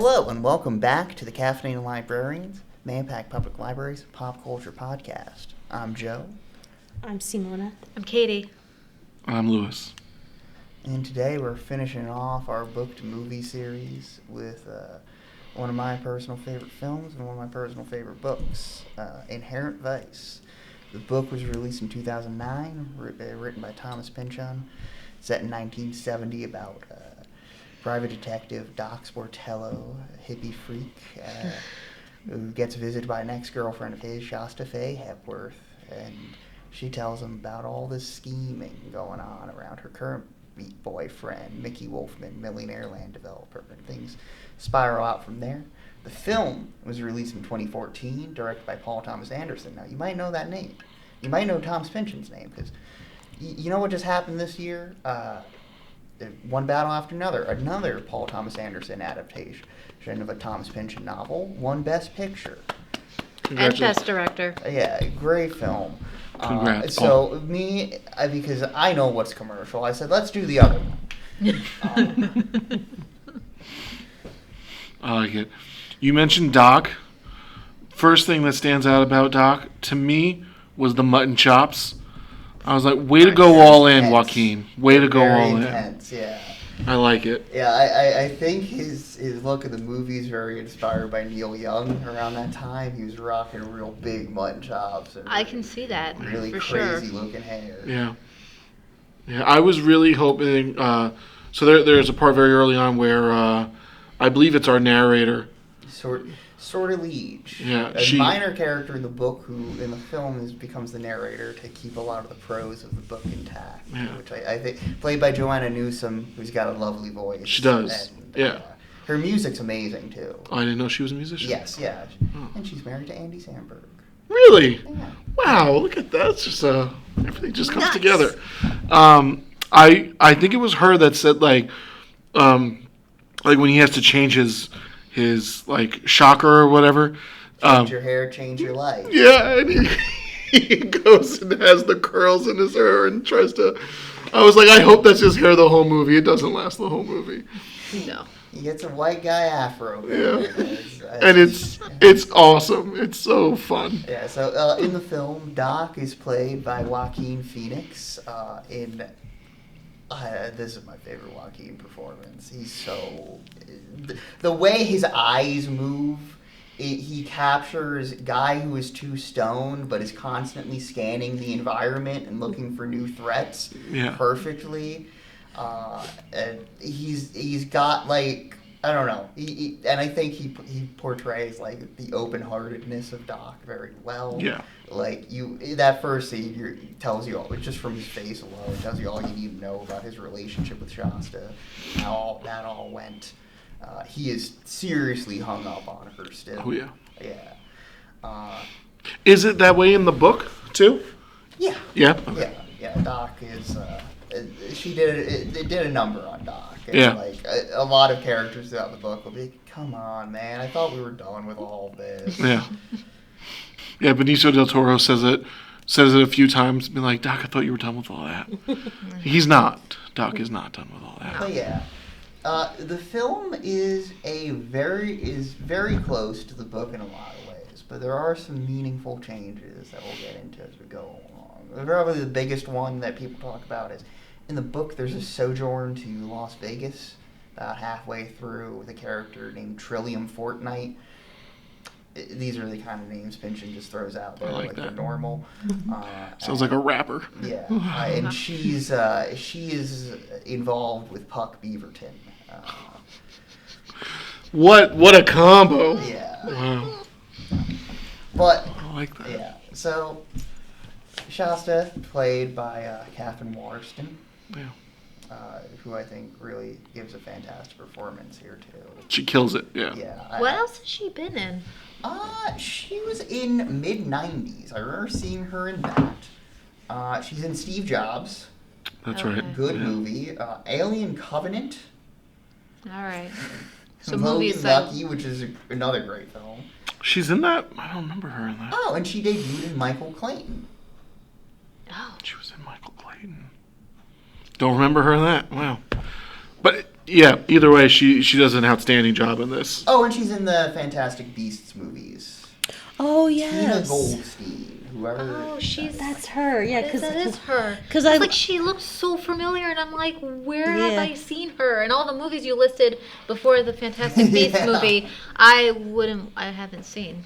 Hello, and welcome back to the Caffeinated Librarians, Manpack Public Library's Pop Culture Podcast. I'm Joe. I'm Simona. I'm Katie. I'm Lewis. And today we're finishing off our book-to-movie series with one of my personal favorite films and one of my personal favorite books, Inherent Vice. The book was released in 2009, written by Thomas Pynchon, set in 1970 about private detective Doc Sportello, a hippie freak, who gets visited by an ex-girlfriend of his, Shasta Faye Hepworth, and she tells him about all this scheming going on around her current boyfriend, Mickey Wolfman, millionaire land developer, and things spiral out from there. The film was released in 2014, directed by Paul Thomas Anderson. Now, you might know that name. You might know Thomas Pynchon's name, because you know what just happened this year? One battle after another Paul Thomas Anderson adaptation of a Thomas Pynchon novel, won Best Picture. And Best Director. Yeah, great film. Congrats. Because I know what's commercial, I said, let's do the other one. I like it. You mentioned Doc. First thing that stands out about Doc, to me, was the mutton chops. I was like, way to go all in, Joaquin. Way to go all in. Intense, yeah. I like it. Yeah, I think his look at the movie is very inspired by Neil Young. Around that time, he was rocking real big mutton chops. And I can see that, really for crazy sure. looking hair. Yeah. Yeah, I was really hoping... so there's a part very early on where I believe it's our narrator. Sort of Liege. Yeah, a minor character in the book who, in the film, becomes the narrator to keep a lot of the prose of the book intact. Yeah. Which I think, played by Joanna Newsom, who's got a lovely voice. She does, and, yeah. Her music's amazing, too. Oh, I didn't know she was a musician. Yes, yeah. Oh. And she's married to Andy Samberg. Really? Yeah. Wow, look at that. It's just everything just comes Nice. together. I think it was her that said like when he has to change his like shocker or whatever. Change your hair, change your life. Yeah, and he goes and has the curls in his hair and tries to. I was like, I hope that's his hair the whole movie. It doesn't last the whole movie. No. He gets a white guy afro. Yeah. And it's awesome. It's so fun. Yeah, so in the film, Doc is played by Joaquin Phoenix. This is my favorite Joaquin performance. He's so... The way his eyes move, he captures a guy who is too stoned but is constantly scanning the environment and looking for new threats perfectly. And he's got like... I don't know. And I think he portrays like the open-heartedness of Doc very well. Yeah. Like that first scene tells you all, just from his face alone, tells you all you need to know about his relationship with Shasta, how that all went. He is seriously hung up on her still. Oh yeah. Yeah. Is it that way in the book too? Yeah. Yeah. Okay. Yeah. Doc is. She did a number on Doc. And Yeah. Like a lot of characters throughout the book will be, come on, man, I thought we were done with all this. Yeah. Yeah, Benicio del Toro says it a few times, been like, Doc, I thought you were done with all that. He's not. Doc is not done with all that. But yeah. The film is very close to the book in a lot of ways, but there are some meaningful changes that we'll get into as we go along. Probably the biggest one that people talk about is, in the book, there's a sojourn to Las Vegas about halfway through with a character named Trillium Fortnite. These are the kind of names Pynchon just throws out there, like they're normal. Sounds like a rapper. Yeah, and she is involved with Puck Beaverton. What a combo! Yeah. Wow. But I like that. yeah, so Shasta, played by Catherine Waterston. Yeah. Who I think really gives a fantastic performance here too. She kills it. Yeah. Yeah. What else has she been in? She was in mid-90s. I remember seeing her in that. She's in Steve Jobs. That's Okay. right. Good Yeah. movie. Alien Covenant. All right. So Logan movies that... Lucky, which is another great film. She's in that? I don't remember her in that. Oh, and she debuted in Michael Clayton. Oh. She was in Michael Clayton. Don't remember her in that. Wow. But yeah, either way, she does an outstanding job in this. Oh, and she's in the Fantastic Beasts movies. Oh Tina yes. Goldstein, whoever. Oh, That's her. Yeah, that is her. 'cause It's I- like she looks so familiar, and I'm like, where have Yeah. I seen her? And all the movies you listed before the Fantastic Beasts Yeah. movie, I haven't seen.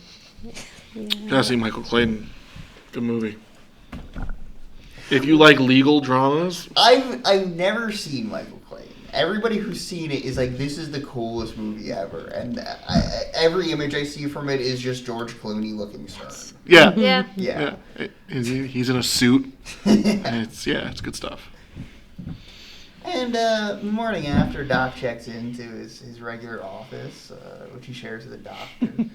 Gotta see Michael Clayton. Good movie. If you like legal dramas, I've never seen Michael Clayton. Everybody who's seen it is like, this is the coolest movie ever, and every image I see from it is just George Clooney looking stern. yeah, Yeah. Yeah. He's in a suit, and it's good stuff. And the morning after, Doc checks into his regular office, which he shares with a doctor.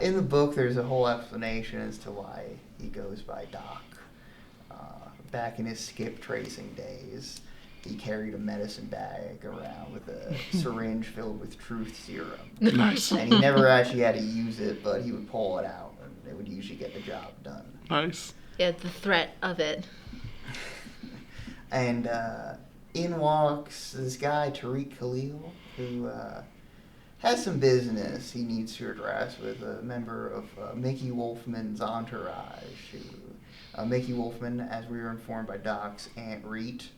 In the book, there's a whole explanation as to why he goes by Doc. Back in his skip tracing days, he carried a medicine bag around with a syringe filled with truth serum. Nice, And he never actually had to use it, but he would pull it out, and it would usually get the job done. nice. Yeah, the threat of it. And in walks this guy, Tariq Khalil, who has some business he needs to address with a member of Mickey Wolfman's entourage. Mickey Wolfman, as we were informed by Doc's Aunt Reet,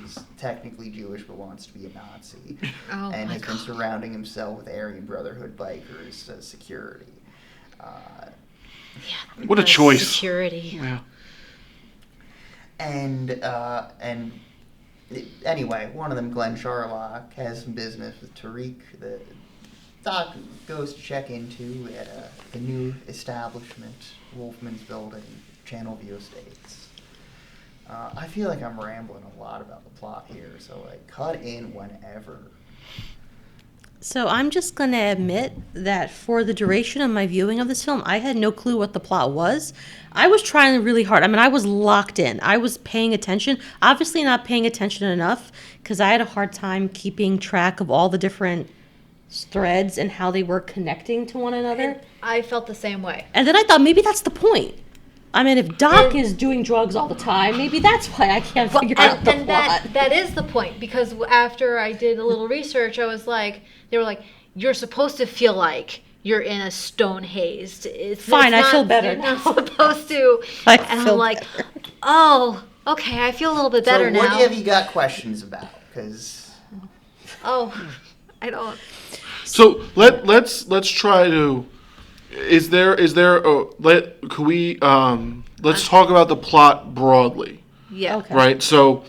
is technically Jewish but wants to be a Nazi, Oh and my has been god. surrounding himself with Aryan Brotherhood bikers as security. Yeah. What a the choice. Security. Yeah. And anyway, one of them, Glenn Sharlock, has some business with Tariq that Doc goes to check into at the new establishment Wolfman's building, Channelview Estates. I feel like I'm rambling a lot about the plot here, so like cut in whenever. So I'm just going to admit that for the duration of my viewing of this film, I had no clue what the plot was. I was trying really hard. I mean, I was locked in. I was paying attention. Obviously not paying attention enough because I had a hard time keeping track of all the different threads and how they were connecting to one another. I felt the same way. And then I thought maybe that's the point. I mean, if Doc is doing drugs all the time, maybe that's why I can't figure out the And plot. that is the point, because after I did a little research, I was like, they were like, you're supposed to feel like you're in a stone hazed. Fine, I feel better You're not now. supposed to. I And feel I'm like, better. oh, okay, I feel a little bit better So what now. have you got questions about? Because Oh, I don't. So let's try to. Is there could we let's talk about the plot broadly, Yeah. Okay. right? So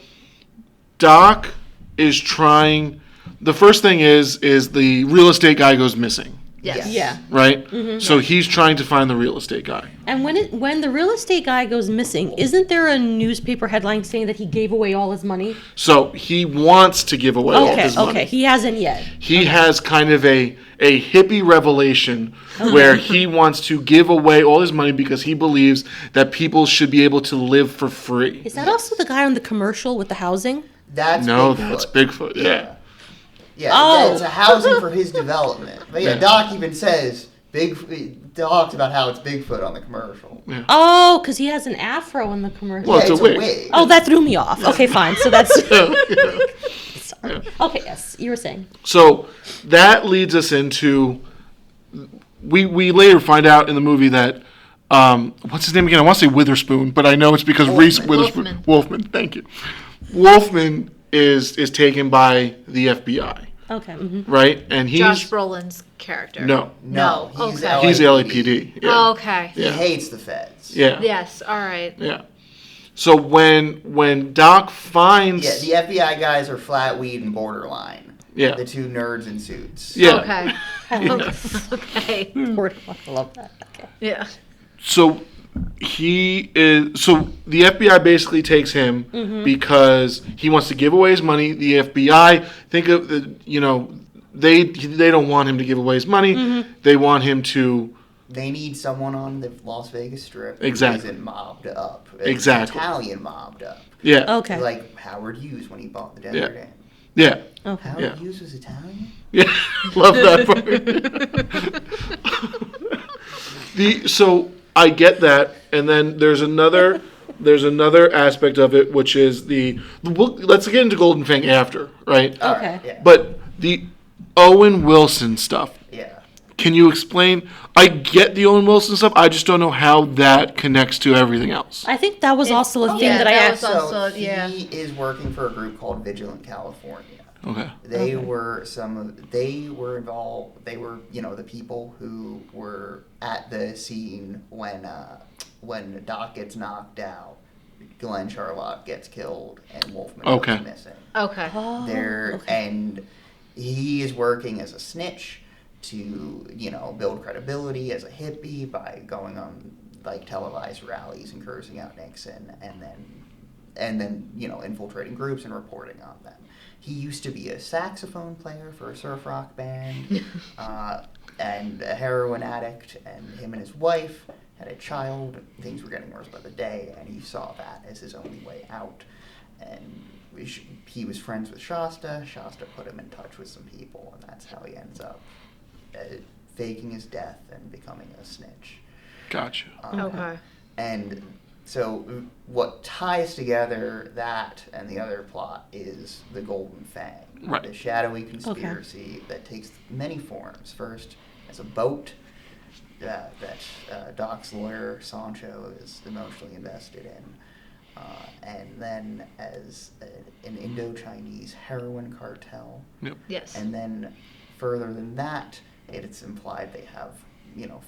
Doc is trying. The first thing is the real estate guy goes missing, Yes. Yeah. right? So he's trying to find the real estate guy. And when the real estate guy goes missing, isn't there a newspaper headline saying that he gave away all his money? So he wants to give away all Okay, his money. okay. He hasn't yet. He has kind of a hippie revelation where he wants to give away all his money because he believes that people should be able to live for free. Is that also the guy on the commercial with the housing? that's No, Bigfoot. that's Bigfoot. Yeah. Yeah, Oh. it's a housing for his development. But yeah, Yeah. Doc even says talks about how it's Bigfoot on the commercial. Oh, because he has an afro in the commercial. Well, Yeah, it's a wig. Oh, that threw me off. Okay, fine. So that's Yeah. sorry. Okay, yes, you were saying. So that leads us into we later find out in the movie that what's his name again? I want to say Witherspoon, but I know it's because Reese Witherspoon. Wolfman. Thank you. Wolfman is taken by the FBI, Okay. right? And he's Josh Brolin's character. no, No, he's Okay. he's LAPD. Yeah. Oh, okay. He Yeah. hates the feds. Yeah. Yes. All right. Yeah. So when Doc finds Yeah, the FBI guys are Flatweed and Borderline. yeah. The two nerds in suits. Yeah. Okay. Okay. I love that. Okay. Yeah. So so the FBI basically takes him because he wants to give away his money. The FBI think of they don't want him to give away his money. They want him to They need someone on the Las Vegas Strip Exactly. who isn't mobbed up. Exactly. Italian mobbed up. yeah Okay. Like Howard Hughes when he bought the Denver Yeah. Dam. yeah Okay. Howard Yeah. Hughes was Italian? yeah love that part. So I get that, and then there's another there's another aspect of it, which is let's get into Golden Fang after, right? All Okay. right, yeah. But the Owen Wilson stuff. Yeah. Can you explain? I get the Owen Wilson stuff. I just don't know how that connects to everything else. I think that was also a thing yeah, that I that asked. was also- So yeah. he is working for a group called Vigilant California. Okay. They were involved. They were, the people who were at the scene when Doc gets knocked out, Glenn Charlotte gets killed, and Wolfman Okay. goes missing. Okay. Oh, okay. And he is working as a snitch to, build credibility as a hippie by going on like televised rallies and cursing out Nixon, and then infiltrating groups and reporting on them. He used to be a saxophone player for a surf rock band, and a heroin addict, and him and his wife had a child. Things were getting worse by the day, and he saw that as his only way out. And he was friends with Shasta. Shasta put him in touch with some people, and that's how he ends up faking his death and becoming a snitch. Gotcha. Okay. And so what ties together that and the other plot is the Golden Fang, Right. the shadowy conspiracy that takes many forms. First, as a boat that Doc's lawyer, Sancho, is emotionally invested in. And then as an Indo-Chinese heroin cartel. Yep. Yes. And then further than that, it's implied they have,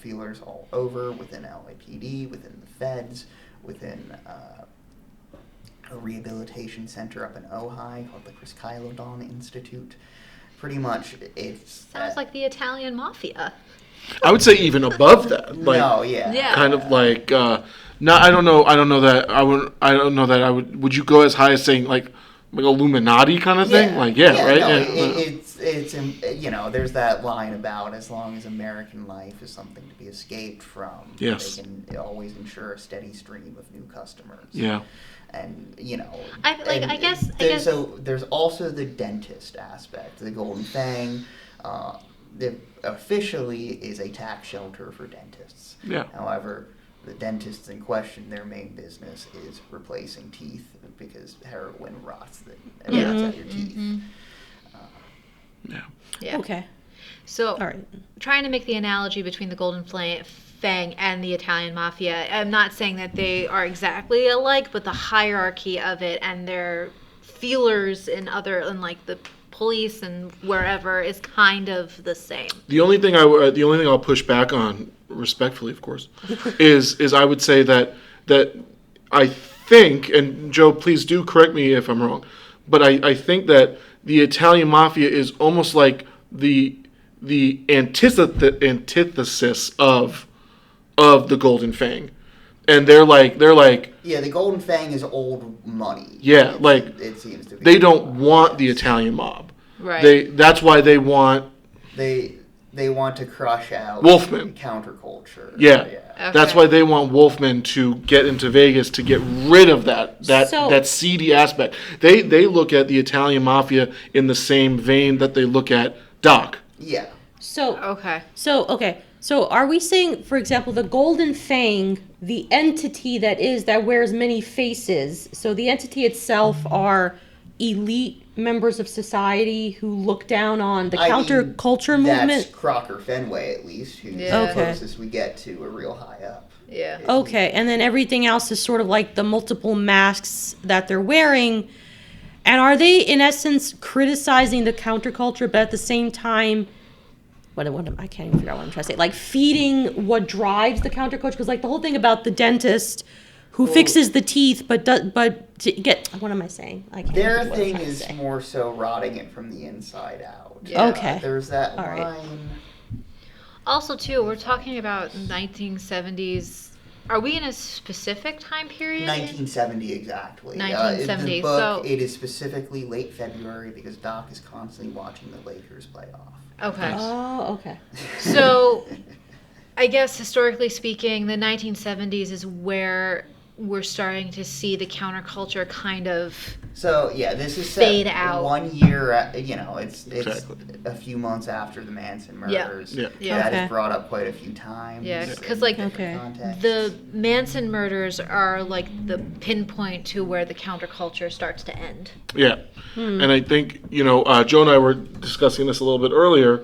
feelers all over within LAPD, within the feds, within a rehabilitation center up in Ojai called the Chris Kylo Institute. Pretty much, it's Sounds like the Italian mafia. I would say even above that. Like, no, yeah, Yeah. kind of like no, I don't know that I would. Would you go as high as saying like Illuminati kind of thing? Right? No, Yeah. it's there's that line about as long as American life is something to be escaped from, Yes. they can always ensure a steady stream of new customers. Yeah. And I guess- so there's also the dentist aspect. The Golden Fang officially is a tax shelter for dentists. Yeah. However, the dentists in question, their main business is replacing teeth because heroin rots out your teeth. Yeah. Yeah. Okay. So, All right. trying to make the analogy between the Golden Fang and the Italian Mafia, I'm not saying that they are exactly alike, but the hierarchy of it and their feelers in like the police and wherever is kind of the same. The only thing I'll push back on, respectfully, of course, is I would say that I think, and Joe, please do correct me if I'm wrong, but I think that the Italian Mafia is almost like the antithesis of the Golden Fang, and they're like Yeah, the Golden Fang is old money. Yeah, it seems to be. they don't want the Italian mob. Right. That's why they want they want to crush out Wolfman. counterculture. Yeah. Okay. That's why they want Wolfman to get into Vegas to get rid of that seedy aspect. They look at the Italian Mafia in the same vein that they look at Doc. Yeah. Okay. So are we saying, for example, the Golden Fang, the entity that wears many faces, so the entity itself are elite members of society who look down on the counterculture movement? That's Crocker Fenway, at least, who's Yeah. the Okay. closest we get to a real high up. Yeah. Okay, and then everything else is sort of like the multiple masks that they're wearing. And are they, in essence, criticizing the counterculture, but at the same time, I can't even figure out what I'm trying to say, like feeding what drives the counterculture? Because like the whole thing about the dentist who fixes the teeth, what am I saying? I can't Their think of what I'm thing trying to is say. more so rotting it from the inside out. Yeah. Okay. There's that All line. right. Also, too, we're talking about 1970s. Are we in a specific time period? 1970 exactly. 1970, The book, so- it is specifically late February because Doc is constantly watching the Lakers play off. Okay. Oh, okay. So, I guess historically speaking, the 1970s is where we're starting to see the counterculture kind of So yeah, this is fade set out. 1 year. It's Exactly. a few months after the Manson Yeah. murders. Yeah. Yeah. That is Okay. brought up quite a few times. Yeah, in 'cause, like, different Okay. contexts. the Manson murders are like the pinpoint to where the counterculture starts to end. Yeah. And I think, Joe and I were discussing this a little bit earlier,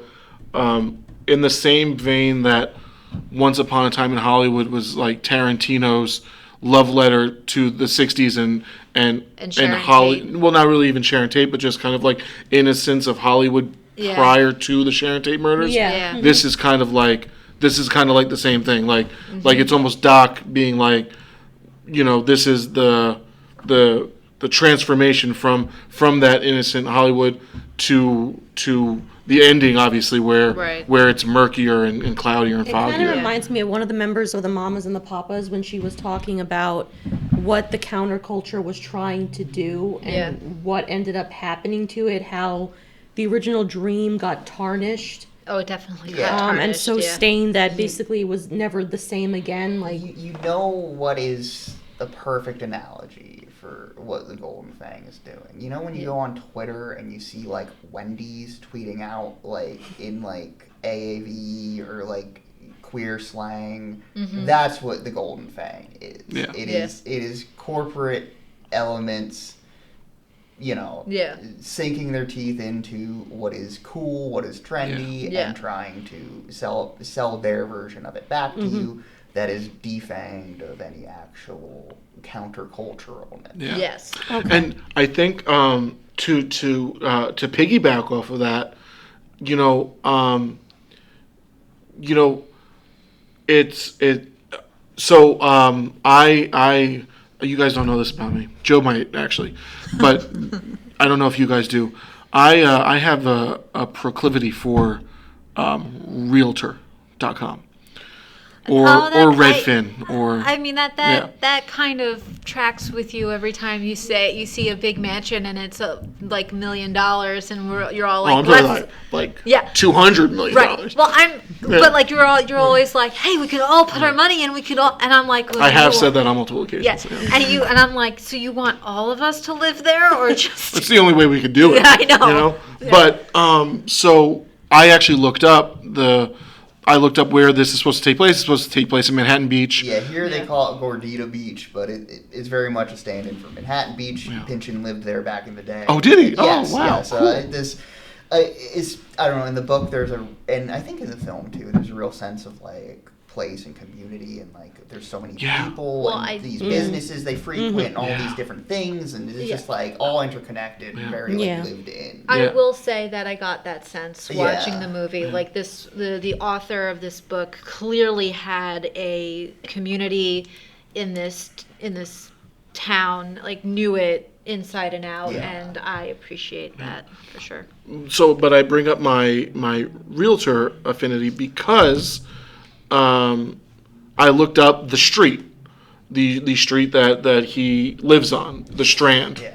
in the same vein that Once Upon a Time in Hollywood was like Tarantino's love letter to the 60s and Sharon Hollywood. Tate. Well, not really even Sharon Tate, but just kind of like innocence of Hollywood Yeah. prior to the Sharon Tate murders. Yeah. Yeah. This is kind of like the same thing. Like it's almost Doc being like, this is the transformation from that innocent Hollywood to the ending, obviously, where Right. it's murkier and cloudier and It kind foggier. of reminds me of one of the members of the Mamas and the Papas when she was talking about what the counterculture was trying to do and Yeah. what ended up happening to it, how the original dream got tarnished Oh, it definitely got Yeah. and tarnished, so yeah. stained that basically it was never the same again. Like, You know what is the perfect analogy for what the Golden Fang is doing? You know when you go on Twitter and you see like Wendy's tweeting out like in like AAV or like queer slang? That's what the Golden Fang is. Yeah. It Yeah. is corporate elements, Yeah. sinking their teeth into what is cool, what is trendy, Yeah. and trying to sell their version of it back to you that is defanged of any actual counterculturalness. Yeah. Yes. And I think to piggyback off of that, So I you guys don't know this about me. Joe might actually, but I don't know if you guys do. I have a proclivity for Realtor.com. Or Redfin, I mean that yeah. that kind of tracks with you every time you see a big mansion and it's like $1 million and you're all like, I'm talking like Yeah. $200 million. right. Well, but like you're always like, hey, we could all put our money in, we could all, and I'm like, well, I have you- said that on multiple occasions. Yes, Yeah. and I'm like, so you want all of us to live there or just? It's the only way we could do it. Yeah, I know. Yeah. But so I actually looked up where this is supposed to take place. It's supposed to take place in Manhattan Beach. Yeah, here they call it Gordita Beach, but it's very much a stand-in for Manhattan Beach. Yeah. Pynchon lived there back in the day. Oh, did he? Yes, Oh, wow. Yeah, so Cool. this is, I don't know, in the book and I think in the film too, there's a real sense of like place and community and like there's so many Yeah. people Well, and these businesses they frequent and all Yeah. these different things and it's Yeah. just like all interconnected and very like Yeah. lived in. I Yeah. will say that I got that sense watching Yeah. the movie. Like the author of this book clearly had a community in this town, like knew it inside and out, Yeah. and I appreciate that for sure. So, but I bring up my realtor affinity because I looked up the street, the street that he lives on, the Strand, Yeah.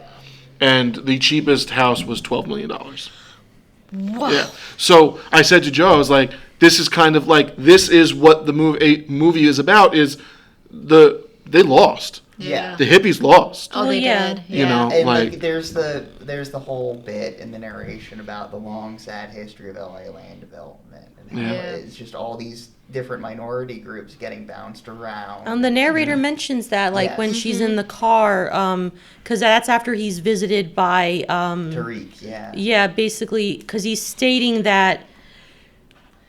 and the cheapest house was $12 million. Wow. Yeah. So I said to Joe, I was like, this is kind of like, this is what the movie is about, is they lost. Yeah. The hippies lost. Oh, they yeah. did. You know, And like- there's the whole bit in the narration about the long sad history of LA land development and how Yeah. it's just all these different minority groups getting bounced around. the narrator mentions that, like, when Yes. she's in the car, because that's after he's visited by, Tariq, yeah. yeah, basically, because he's stating that,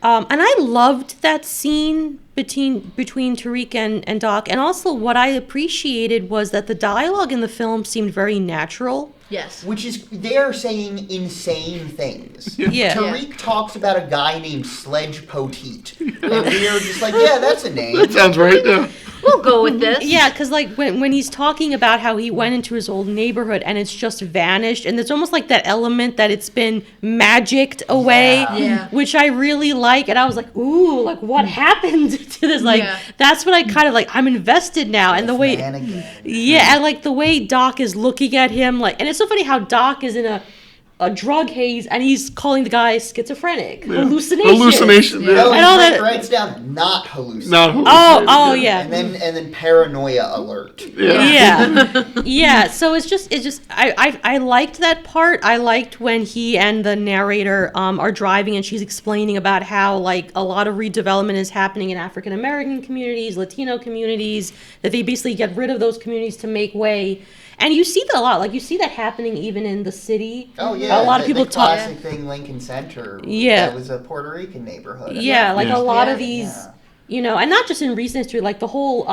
and I loved that scene between Tariq and Doc, and also what I appreciated was that the dialogue in the film seemed very natural. Yes. Which is, they are saying insane things. Yeah. Tariq talks about a guy named Sledge Poteet. And we are just like, yeah, that's a name. That sounds right. Yeah. We'll go with this. Yeah, because like when he's talking about how he went into his old neighborhood and it's just vanished, and it's almost like that element that it's been magicked away, Yeah. which I really like. And I was like, ooh, like what happened to this? Like Yeah. that's what I kind of like. I'm invested now, and the way, Man again. yeah, and like the way Doc is looking at him, like, and it's so funny how Doc is in a a drug haze, and he's calling the guy schizophrenic, hallucination. Hallucination, yeah. No, And all he that. writes down not hallucination. Not hallucination. Oh, yeah. And then paranoia alert. Yeah. So it's just I liked that part. I liked when he and the narrator are driving and she's explaining about how like a lot of redevelopment is happening in African American communities, Latino communities, that they basically get rid of those communities to make way. And you see that a lot. Like, you see that happening even in the city. Oh, yeah. A lot of people the talk. classic thing, Lincoln Center. Yeah. That was a Puerto Rican neighborhood. Yeah, like a lot of these, Yeah. you know, and not just in recent history, like the whole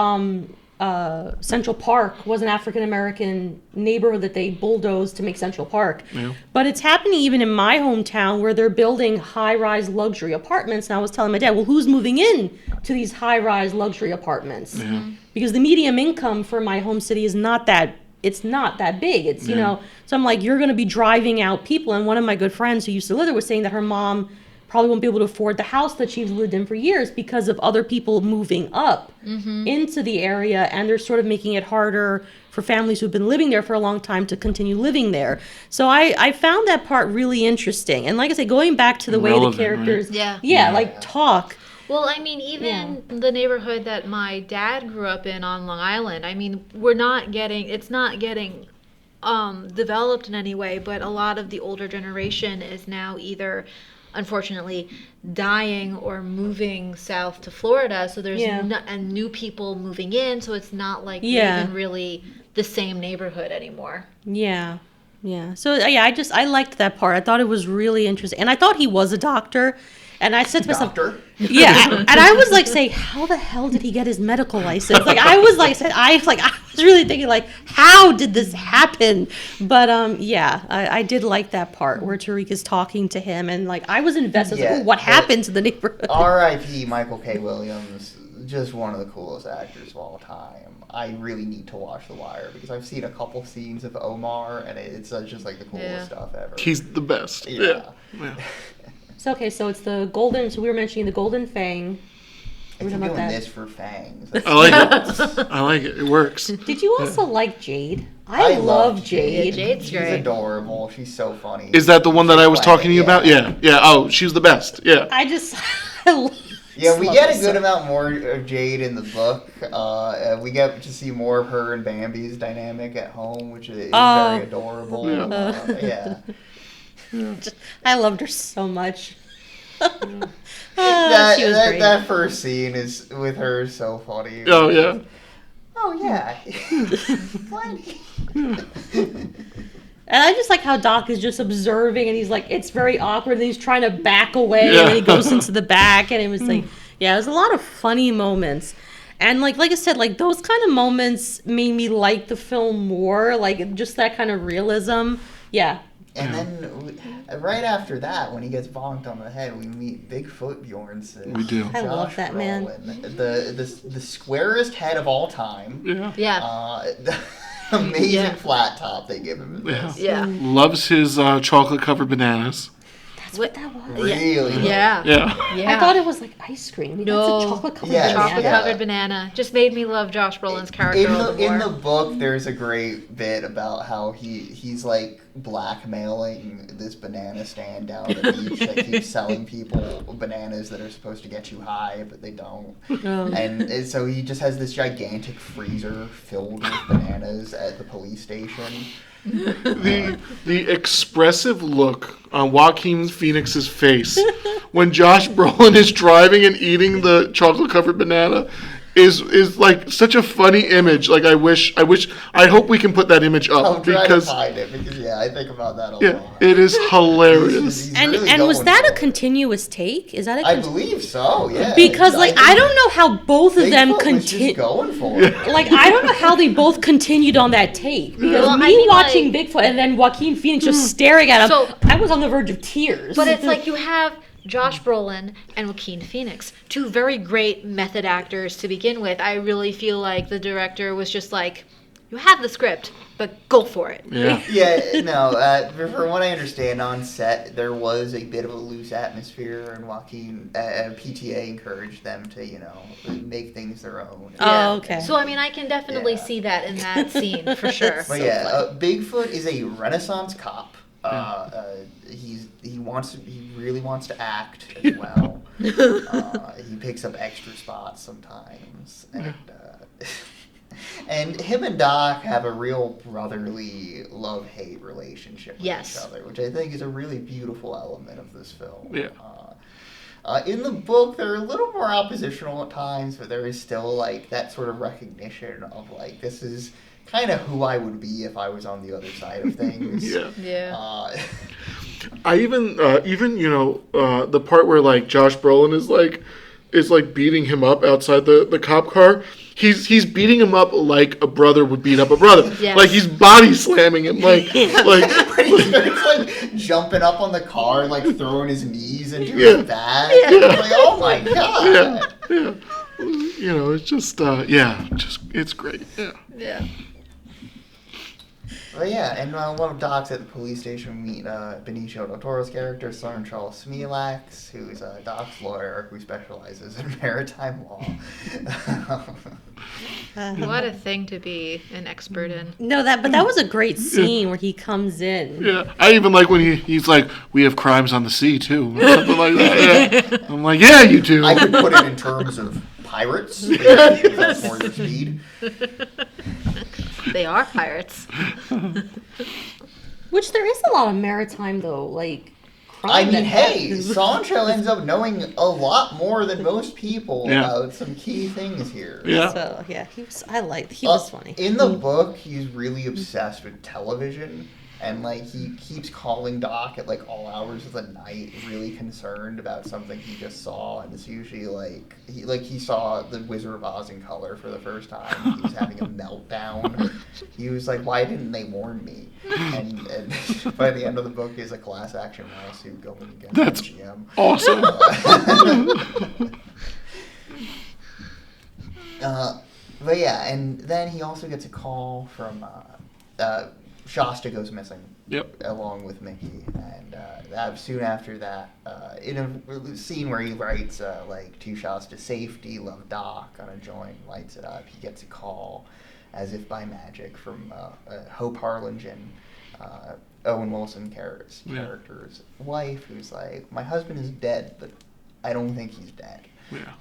Central Park was an African American neighborhood that they bulldozed to make Central Park. Yeah. But it's happening even in my hometown where they're building high-rise luxury apartments. And I was telling my dad, well, who's moving in to these high-rise luxury apartments? Yeah. Because the median income for my home city is not that big. It's, you know, so I'm like, you're going to be driving out people. And one of my good friends who used to live there was saying that her mom probably won't be able to afford the house that she's lived in for years because of other people moving up into the area, and they're sort of making it harder for families who've been living there for a long time to continue living there. So I found that part really interesting. And like I said, going back to the way the Relevant, characters, right? like talk. Well, I mean, even the neighborhood that my dad grew up in on Long Island, I mean, it's not getting developed in any way, but a lot of the older generation is now either, unfortunately, dying or moving south to Florida. So there's and new people moving in, so it's not like even really the same neighborhood anymore. Yeah. So I liked that part. I thought it was really interesting, and I thought he was a doctor. And I said to myself, Doctor? Yeah, and I was like, saying, how the hell did he get his medical license? Like, I was really thinking, like, how did this happen? But I did like that part where Tariq is talking to him, and like I was invested. Like, what happened to the neighborhood? R.I.P. Michael K. Williams, just one of the coolest actors of all time. I really need to watch The Wire because I've seen a couple scenes of Omar, and it's just like the coolest stuff ever. He's the best. Yeah. So it's the golden. So we were mentioning the golden fang. I keep doing this for fangs. I like it. I like it. It works. Did you also like Jade? I love Jade. Jade's She's great. adorable. She's so funny. Is that the one that I was talking to you about? Yeah. Oh, she's the best. Yeah. Yeah, we get a good amount more of Jade in the book. We get to see more of her and Bambi's dynamic at home, which is very adorable. Yeah. I loved her so much. She was great. That first scene is with her is so funny. Oh yeah. Oh yeah. And I just like how Doc is just observing, and he's like, it's very awkward, and he's trying to back away, and then he goes into the back, and it was like, it was a lot of funny moments. And like I said, like those kind of moments made me like the film more, like just that kind of realism. Yeah. And then right after that, when he gets bonked on the head, we meet Bigfoot Bjornsson. We do. I love that man. The squarest head of all time. Yeah. Amazing flat top they give him in this. Yeah. Loves his chocolate covered bananas. That's what that was. Really? Yeah. I thought it was like ice cream. No. That's a chocolate covered Yeah. banana. Chocolate covered banana just made me love Josh Brolin's character a little more. In the book, there's a great bit about how he's like blackmailing this banana stand down at the beach that keeps selling people bananas that are supposed to get you high, but they don't. And so he just has this gigantic freezer filled with bananas at the police station. The expressive look on Joaquin Phoenix's face when Josh Brolin is driving and eating the chocolate covered banana is like such a funny image. Like I hope we can put that image up I'll try because to find it because I think about that a lot. it is hilarious. He's And really and was going that for a it. continuous take? Is that a I believe so. Yeah. Because like I don't know how both of them Bigfoot was just continue. going for it. Like I don't know how they both continued on that take because Well, I me mean, watching like- Bigfoot and then Joaquin Phoenix just staring at him, So- I was on the verge of tears. But it's like you have Josh Brolin and Joaquin Phoenix, two very great method actors to begin with. I really feel like the director was just like, you have the script, but go for it. Yeah. Yeah, no, from what I understand, on set, there was a bit of a loose atmosphere, and Joaquin, PTA encouraged them to, make things their own. Oh, okay. So, I mean, I can definitely see that in that scene, for sure. But Bigfoot is a Renaissance cop. He really wants to act as well. He picks up extra spots sometimes, and him and Doc have a real brotherly love-hate relationship with each other, which I think is a really beautiful element of this film. Yeah. In the book, they're a little more oppositional at times, but there is still like that sort of recognition of like, this is kind of who I would be if I was on the other side of things. Yeah. I even the part where like Josh Brolin is beating him up outside the cop car. He's beating him up like a brother would beat up a brother. Yes. Like he's body slamming him like He's like jumping up on the car, like throwing his knees into his back. Like, oh my god. Yeah. It's just it's great. Yeah. But yeah, and one of Doc's at the police station, we meet Benicio del Toro's character, Sergeant Charles Smilax, who's Doc's lawyer who specializes in maritime law. What a thing to be an expert in. No, but that was a great scene where he comes in. Yeah, I even like when he's like, we have crimes on the sea too, or something like that. Yeah. I'm like, yeah, you do. I could put it in terms of pirates. That's more your speed. They are pirates. Which there is a lot of maritime though, like. I mean, hey, Sancho ends up knowing a lot more than most people about some key things here. Yeah. So yeah, he was funny. In the book, he's really obsessed with television. And, like, he keeps calling Doc at, like, all hours of the night, really concerned about something he just saw. And it's usually, he saw The Wizard of Oz in color for the first time. He was having a meltdown. He was like, why didn't they warn me? And by the end of the book, he's a class action lawsuit going against That's MGM. Awesome. But, yeah, and then he also gets a call from... Shasta goes missing. Yep. Along with Mickey, and soon after that, in a scene where he writes to Shasta's safety, love Doc on a joint, lights it up. He gets a call, as if by magic, from Hope Harlingen, Owen Wilson character's wife, who's like, my husband is dead, but I don't think he's dead. Yeah.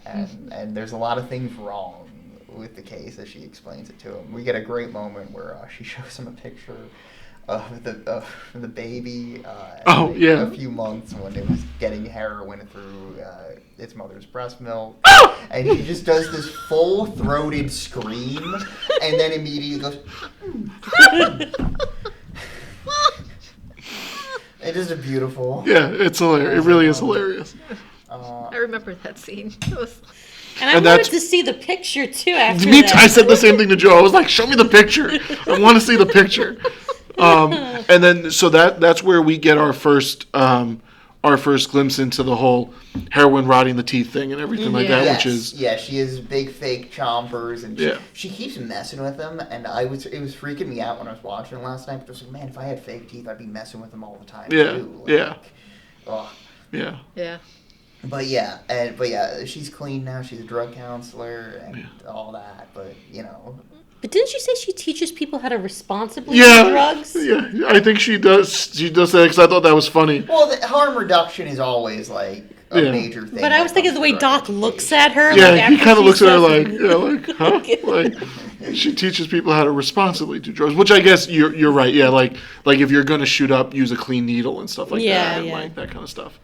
And there's a lot of things wrong with the case as she explains it to him. We get a great moment where she shows him a picture of the baby a few months when it was getting heroin through its mother's breast milk. And he just does this full-throated scream and then immediately goes... It is a beautiful... Yeah, it's hilarious. It really is hilarious. I remember that scene. And I wanted to see the picture, too, after me that. I said the same thing to Joe. I was like, show me the picture. I want to see the picture. And then, so that's where we get our first glimpse into the whole heroin rotting the teeth thing and everything like that, which is... Yeah, she has big fake chompers, and she keeps messing with them, and it was freaking me out when I was watching it last night, but I was like, man, if I had fake teeth, I'd be messing with them all the time, too. Yeah. But yeah, she's clean now. She's a drug counselor and all that. But But didn't she say she teaches people how to responsibly use drugs? Yeah, I think she does. She does that because I thought that was funny. Well, the harm reduction is always like a major thing. But I was thinking the way Doc looks at her. Yeah, like, he kind of looks at her like, huh? Like she teaches people how to responsibly do drugs, which I guess you're right. Yeah, like if you're gonna shoot up, use a clean needle and stuff like that, and like that kind of stuff.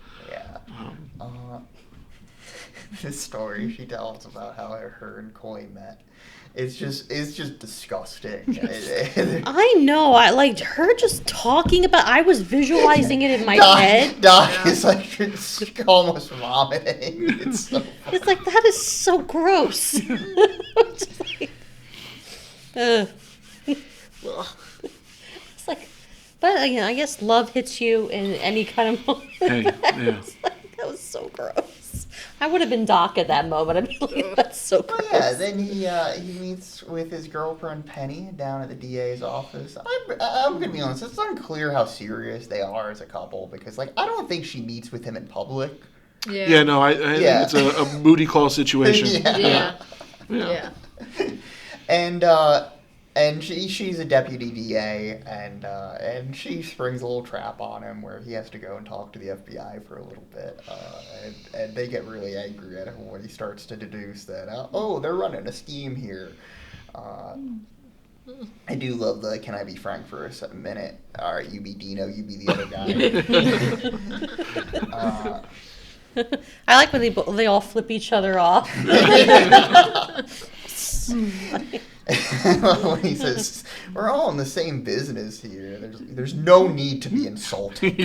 This story she tells about how her and Coy met. It's just disgusting. I know. I liked her just talking about. I was visualizing it in my head. Doc is like almost vomiting. It's so funny. It's like that is so gross. Just like, it's like, but I guess love hits you in any kind of moment. Hey, That was so gross. I would have been Doc at that moment. I'd be like, that's so gross. Yeah, then he meets with his girlfriend Penny down at the DA's office. I'm gonna be honest, it's unclear how serious they are as a couple because I don't think she meets with him in public. Yeah, no, I think it's a booty call situation. Yeah. Yeah. And And she's a deputy DA, and she springs a little trap on him where he has to go and talk to the FBI for a little bit, and they get really angry at him when he starts to deduce that they're running a scheme here. I do love the "Can I be Frank for a minute?" All right, you be Dino, you be the other guy. I like when they all flip each other off. When he says, "We're all in the same business here. There's no need to be insulting."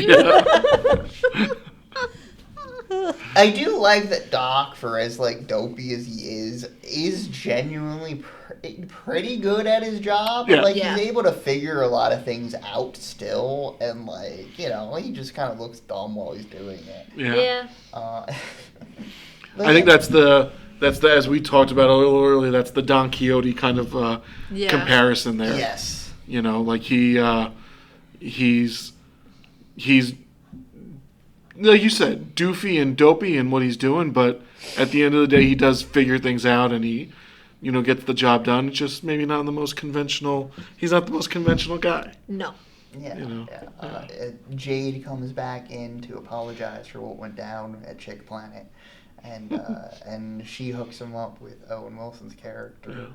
I do like that Doc, for as like dopey as he is genuinely pretty good at his job. Yeah. Like he's able to figure a lot of things out still, and like he just kind of looks dumb while he's doing it. Yeah. I think that's the as we talked about a little earlier. That's the Don Quixote kind of comparison there. Yes. Like he's like you said, doofy and dopey in what he's doing, but at the end of the day, he does figure things out and he, gets the job done. It's just maybe not the most conventional. He's not the most conventional guy. No. Jade comes back in to apologize for what went down at Chick Planet. And she hooks him up with Owen Wilson's character,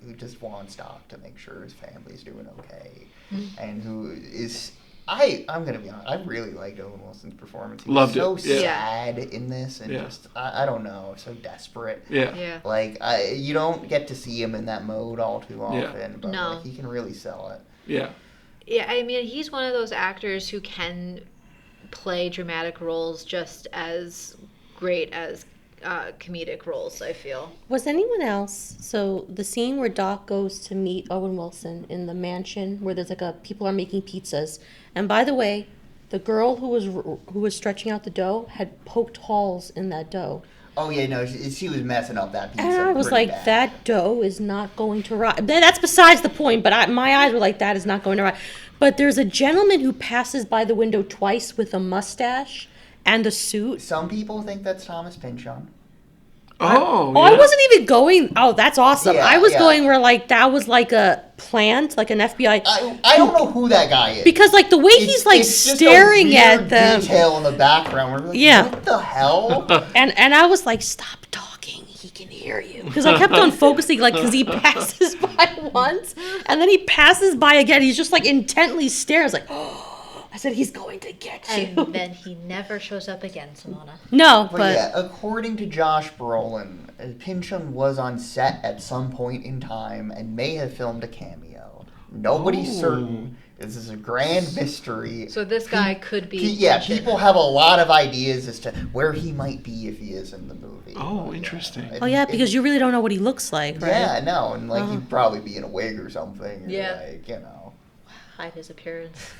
who just wants Doc to make sure his family's doing okay, and who is I'm gonna be honest, I really liked Owen Wilson's performance. He was so sad in this, and just I don't know, so desperate. Like you don't get to see him in that mode all too often, but like, he can really sell it. Yeah, I mean, he's one of those actors who can play dramatic roles just as great as comedic roles, I feel. Was anyone else, so the scene where Doc goes to meet Owen Wilson in the mansion where there's people are making pizzas, and by the way, the girl who was stretching out the dough had poked holes in that dough. Oh yeah, no, she was messing up that pizza. And I was like, bad. That dough is not going to rise. That's besides the point, but my eyes were like, that is not going to rise. But there's a gentleman who passes by the window twice with a mustache and a suit. Some people think that's Thomas Pynchon. I wasn't even going. Oh, that's awesome. I was going where that was like a plant, like an FBI. I don't know who that guy is because the way he's staring just a at them. Detail in the background. We're like, what the hell? and I was like, stop talking. He can hear you. Because I kept on focusing, because he passes by once, and then he passes by again. He's just intently stares, I said, he's going to get you. And then he never shows up again, Simona. No, but yeah, according to Josh Brolin, Pynchon was on set at some point in time and may have filmed a cameo. Nobody's certain. This is a grand mystery. So this guy could be... people have a lot of ideas as to where he might be if he is in the movie. Interesting. Because you really don't know what he looks like, right? Yeah, no, and he'd probably be in a wig or something. Or hide his appearance.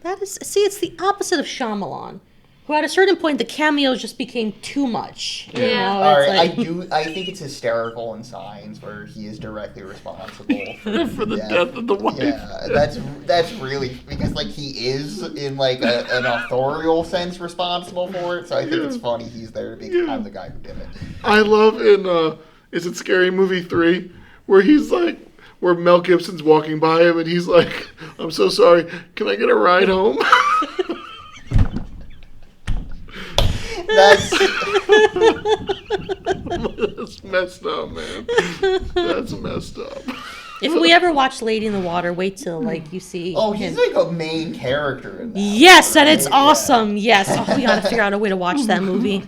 It's the opposite of Shyamalan, who at a certain point the cameos just became too much. I think it's hysterical in Signs where he is directly responsible for the death of the wife. Yeah, that's really because he is in an authorial sense responsible for it. So I think it's funny he's there to be kind of the guy who did it. I love in is it Scary Movie 3 where he's where Mel Gibson's walking by him and he's like, I'm so sorry, can I get a ride home? That's messed up, man. That's messed up. If we ever watch Lady in the Water, wait till you see he's him. a main character in that. Yes, and it's awesome. Yes. We gotta figure out a way to watch that movie.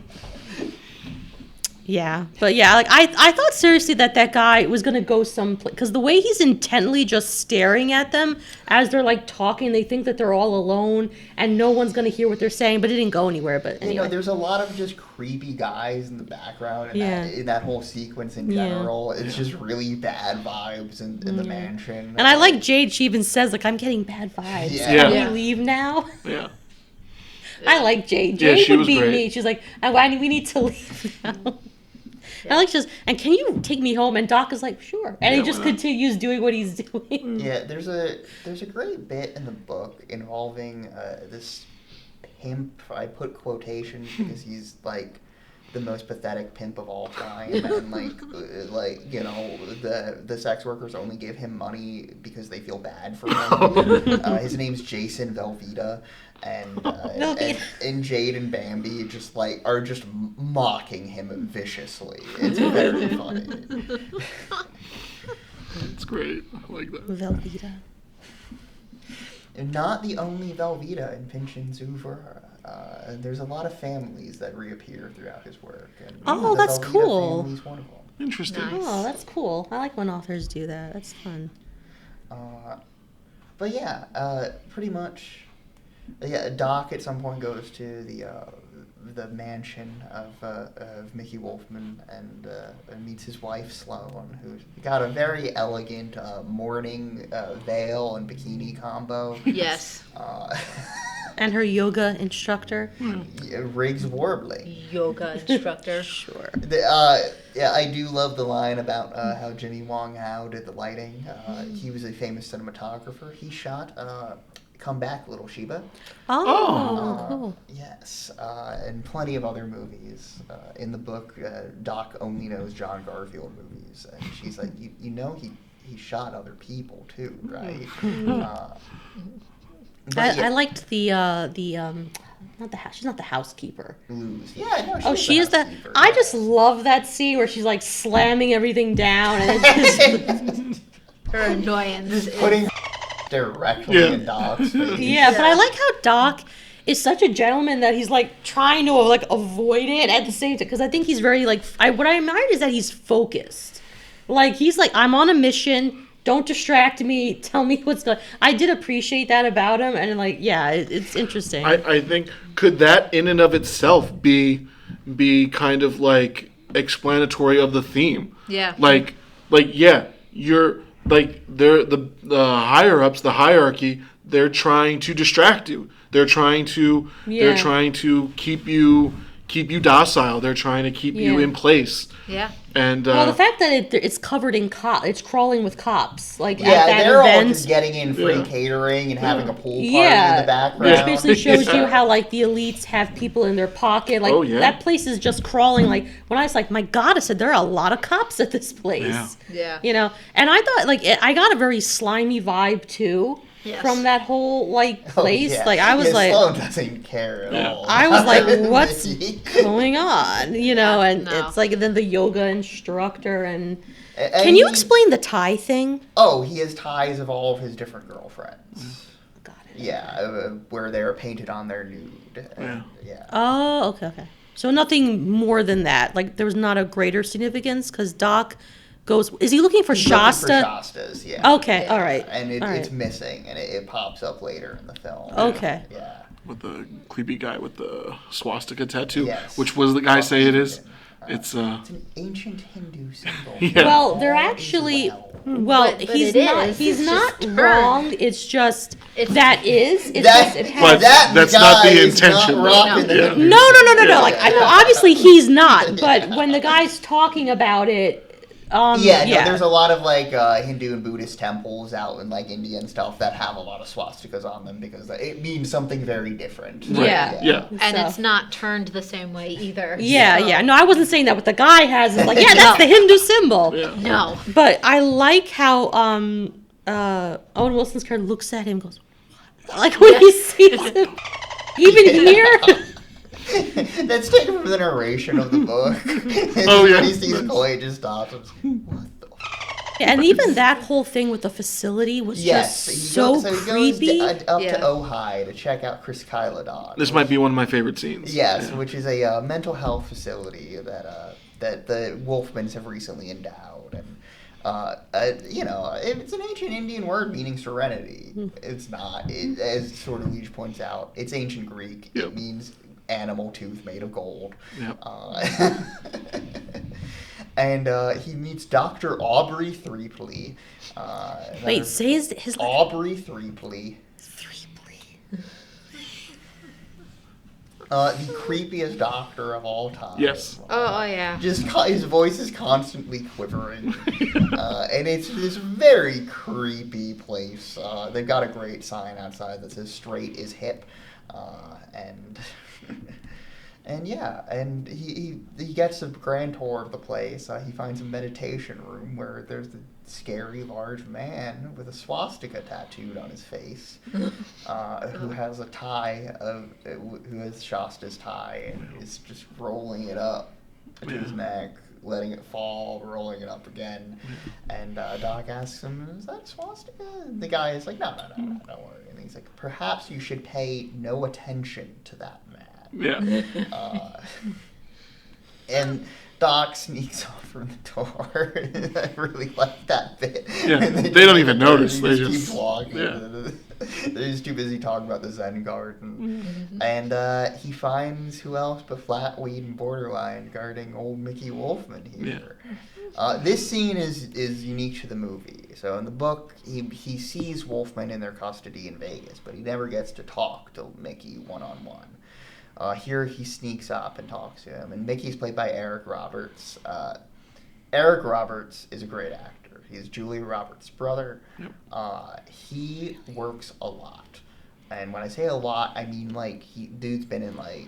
Yeah, but I thought seriously that guy was gonna go someplace because the way he's intently just staring at them as they're talking, they think that they're all alone and no one's gonna hear what they're saying, but it didn't go anywhere. But anyway, there's a lot of just creepy guys in the background in that whole sequence in general. It's just really bad vibes in the mansion. And I like Jade. She even says I'm getting bad vibes. Can we leave now? Yeah. I like Jade. Jade would be great. me. She's like, we need to leave now. I and can you take me home? And Doc is like, sure. And he just continues doing what he's doing. Yeah, there's a great bit in the book involving this pimp. I put quotations because he's the most pathetic pimp of all time, and the sex workers only give him money because they feel bad for him. His name's Jason Velveeta, and Jade and Bambi are just mocking him viciously. It's very funny. It's great. I like that. Velveeta. And not the only Velveeta in Pynchon's oeuvre. There's a lot of families that reappear throughout his work. And Oh, the that's Velveeta cool. family's one of them. Interesting. Nice. Oh, that's cool. I like when authors do that. That's fun. But yeah, pretty much. Yeah, Doc at some point goes to the mansion of Mickey Wolfman and meets his wife Sloane, who's got a very elegant morning veil and bikini combo. Yes. And her yoga instructor. Riggs Warbley. Yoga instructor. Sure. Yeah, I do love the line about how Jimmy Wong Howe did the lighting. He was a famous cinematographer. He shot Come Back, Little Sheba. Oh, cool. Yes, and plenty of other movies. In the book, Doc only knows John Garfield movies, and she's like, you know, he shot other people too, right? I liked not the she's not the housekeeper. Lose. Yeah, no, She is the. housekeeper, I yes. just love that scene where she's like slamming everything down and it's just, Her annoyance. Just putting directly in Doc's face. yeah. But I like how Doc is such a gentleman that he's like trying to like avoid it at the same time, because I think he's very like. What I admire is that he's focused. Like he's like, I'm on a mission. Don't distract me. Tell me what's going on. I did appreciate that about him. And, like, yeah, it's interesting. I think, could that in and of itself be kind of, like, explanatory of the theme? Yeah. Like yeah, you're, like, they're the higher-ups, the hierarchy, they're trying to distract you. They're trying to keep you docile. They're trying to keep you in place. Yeah. And well, the fact that it's covered in it's crawling with cops, like Yeah, at that they're event. all just getting in free catering and having a pool party in the background. Which basically shows you how like the elites have people in their pocket. Like that place is just crawling. Like when I was like, my God, I said there are a lot of cops at this place. Yeah. You know, and I thought like I got a very slimy vibe too. Yes. From that whole like place. Like I was like, Sloan doesn't care at all. I was like, what's going on? You know, and it's like then the yoga instructor and can you explain the tie thing? Oh, he has ties of all of his different girlfriends. Got it. Yeah, where they're painted on their nude. Yeah. Oh, okay. So nothing more than that. Like there was not a greater significance because Doc goes. Is he looking for Shasta? Looking for Shastas, yeah. Okay, all right. And all right. it's missing, and it pops up later in the film. Okay. Yeah. with the creepy guy with the swastika tattoo, Yes. which was the guy say it is. It's It's an ancient Hindu symbol. Yeah. Well, they're actually. Well, But he's it not. is. He's It's not just wrong. turned. It's just It's- that is. It's That- just it has. But that's not the guy is intention, not though. rocking the Yeah. Hindu No. symbol. Like obviously he's not. But when the guy's talking about it, No, there's a lot of like Hindu and Buddhist temples out in like India and stuff that have a lot of swastikas on them because it means something very different. Yeah. And So- it's not turned the same way either. Yeah. So- No, I wasn't saying that. What the guy has is like, yeah, that's the Hindu symbol. Yeah. No. But I like how Owen Wilson's character looks at him and goes, what? Like when he sees him, even here. That's taken from the narration of the book. Oh, yeah. When he sees Coy, just stops and says, what the And even that whole thing with the facility was Yes, just he so goes creepy. up Yeah. to Ojai to check out Chris Kyladon. This might be one of my favorite scenes. Yes, which is a mental health facility that the Wolfmans have recently endowed, and it's an ancient Indian word meaning serenity. It's not, as sort of Leach points out, it's ancient Greek. Yep. It means animal tooth made of gold. Yep. And he meets Dr. Aubrey Threepley. Wait, say his Aubrey Threepley. The creepiest doctor of all time. Yes. Oh, yeah. Just his voice is constantly quivering, and it's this very creepy place. They've got a great sign outside that says "Straight is hip," and And yeah, and he gets a grand tour of the place. He finds a meditation room where there's a scary large man with a swastika tattooed on his face, who has a tie who has Shasta's tie and is just rolling it up to his neck, letting it fall, rolling it up again. And Doc asks him, "Is that swastika?" And the guy is like, "No, don't worry." And he's like, "Perhaps you should pay no attention to that man." Yeah. And Doc sneaks off from the door. I really like that bit. Yeah, they don't even notice. They just keep walking. Yeah. They're just too busy talking about the Zen garden. And he finds who else but Flatweed and Borderline guarding old Mickey Wolfman here. Yeah. This scene is unique to the movie. So in the book, he sees Wolfman in their custody in Vegas, but he never gets to talk to Mickey one-on-one. Here he sneaks up and talks to him, and Mickey's played by Eric Roberts. Eric Roberts is a great actor. He's Julia Roberts' brother. Yep. He works a lot, and when I say a lot, I mean like dude's been in like,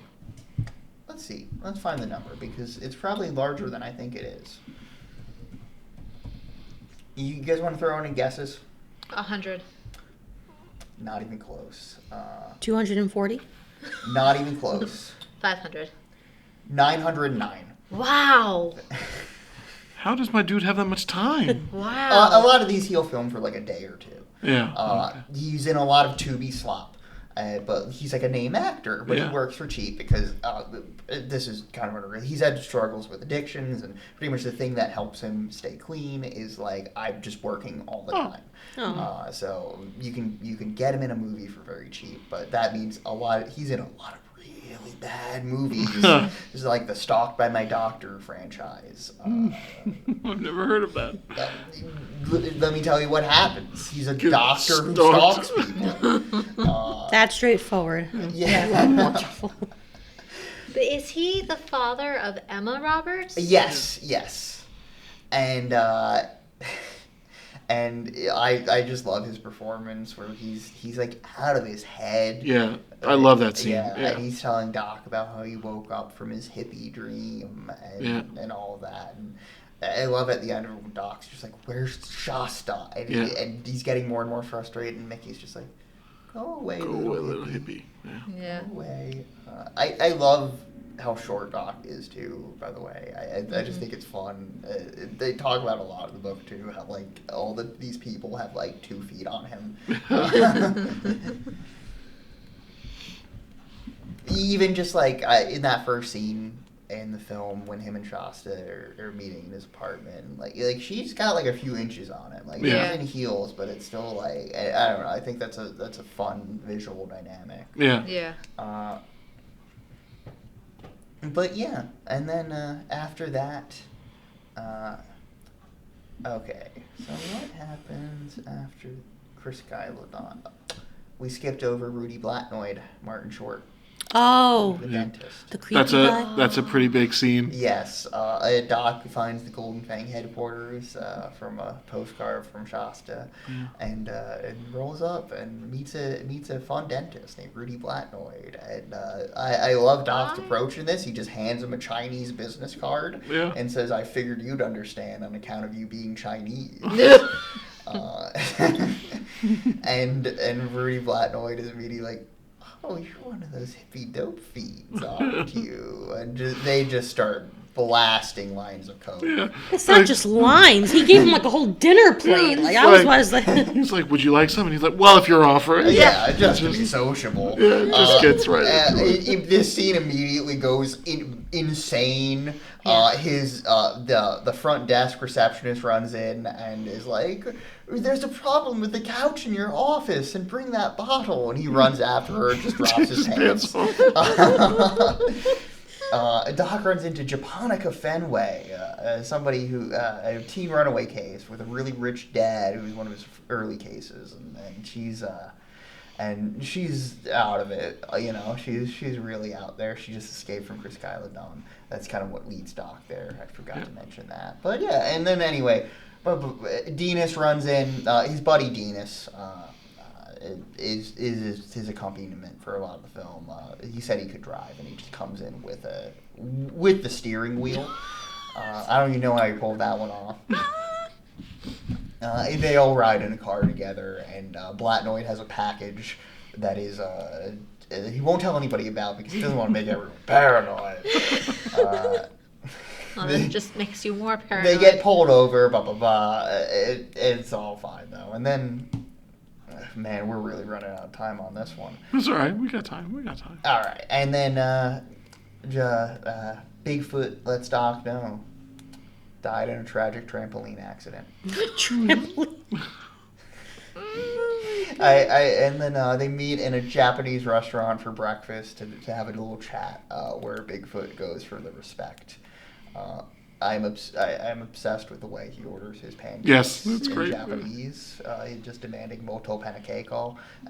let's find the number because it's probably larger than I think it is. You guys want to throw any guesses? 100. Not even close. 240. Not even close. 500. 909. Wow. How does my dude have that much time? Wow. A lot of these he'll film for like a day or two. Yeah. Okay. He's in a lot of Tubi slop. But he's like a name actor, but he works for cheap because this is kind of unreal. He's had struggles with addictions, and pretty much the thing that helps him stay clean is like I'm just working all the time. Oh. So you can get him in a movie for very cheap, but that means he's in a lot of really bad movies. This is like the Stalked by My Doctor franchise. I've never heard of that. Let me tell you what happens. He's a doctor who stalks people. That's straightforward. Yeah. Wonderful. But is he the father of Emma Roberts? Yes. And I just love his performance where he's like out of his head. Yeah, I love that scene. Yeah, and he's telling Doc about how he woke up from his hippie dream and all of that. And I love at the end of when Doc's just like, "Where's Shasta?" And he's getting more and more frustrated, and Mickey's just like, "Go away, little hippie. Yeah. Go away." I love how short Doc is too, by the way. I just think it's fun. They talk about a lot in the book too, how like all these people have like 2 feet on him. Even just like in that first scene in the film when him and Shasta are meeting in his apartment, like she's got like a few inches on him. Like she's in heels, but it's still like I don't know. I think that's a fun visual dynamic. Yeah. Yeah. But yeah, and then after that, okay. So what happens after Chris Skylodon? We skipped over Rudy Blatnoyd, Martin Short. Oh, the dentist. The creepy guy. That's a pretty big scene. Yes, Doc finds the Golden Fang headquarters from a postcard from Shasta, and rolls up and meets a fun dentist named Rudy Blatnoyd. And I love Doc's approach in this. He just hands him a Chinese business card and says, "I figured you'd understand on account of you being Chinese." And Rudy Blatnoyd is immediately like, "Oh, you're one of those hippie dope fiends, aren't you?" And they just start blasting lines of code. Yeah. It's not just lines. He gave him like a whole dinner plate. Like I was like, he's like, "Would you like some?" And he's like, "Well, if you're offering." Yeah, just to be sociable. Yeah, it just gets right into it. This scene immediately goes insane. The front desk receptionist runs in and is like, "There's a problem with the couch in your office, and bring that bottle." And he runs after her and just drops his hands. Doc runs into Japonica Fenway, somebody who a teen runaway case with a really rich dad who was one of his early cases, and she's out of it. She's really out there. She just escaped from Chris Skylodon. That's kind of what leads Doc there. I forgot to mention that, but yeah. And then anyway, Dinas runs in. His buddy Dinas is his accompaniment for a lot of the film. He said he could drive, and he just comes in with the steering wheel. I don't even know how he pulled that one off. They all ride in a car together, and Blatnoid has a package that is he won't tell anybody about because he doesn't want to make everyone paranoid. Well, that just makes you more paranoid. They get pulled over, blah blah blah. It's all fine though, and then. Man, we're really running out of time on this one. It's all right. We got time. All right. And then Bigfoot lets Doc know. Died in a tragic trampoline accident. And then they meet in a Japanese restaurant for breakfast to have a little chat where Bigfoot goes for the respect. I'm obsessed with the way he orders his pancakes. Yes, that's in great. Japanese. He's just demanding moto pancake,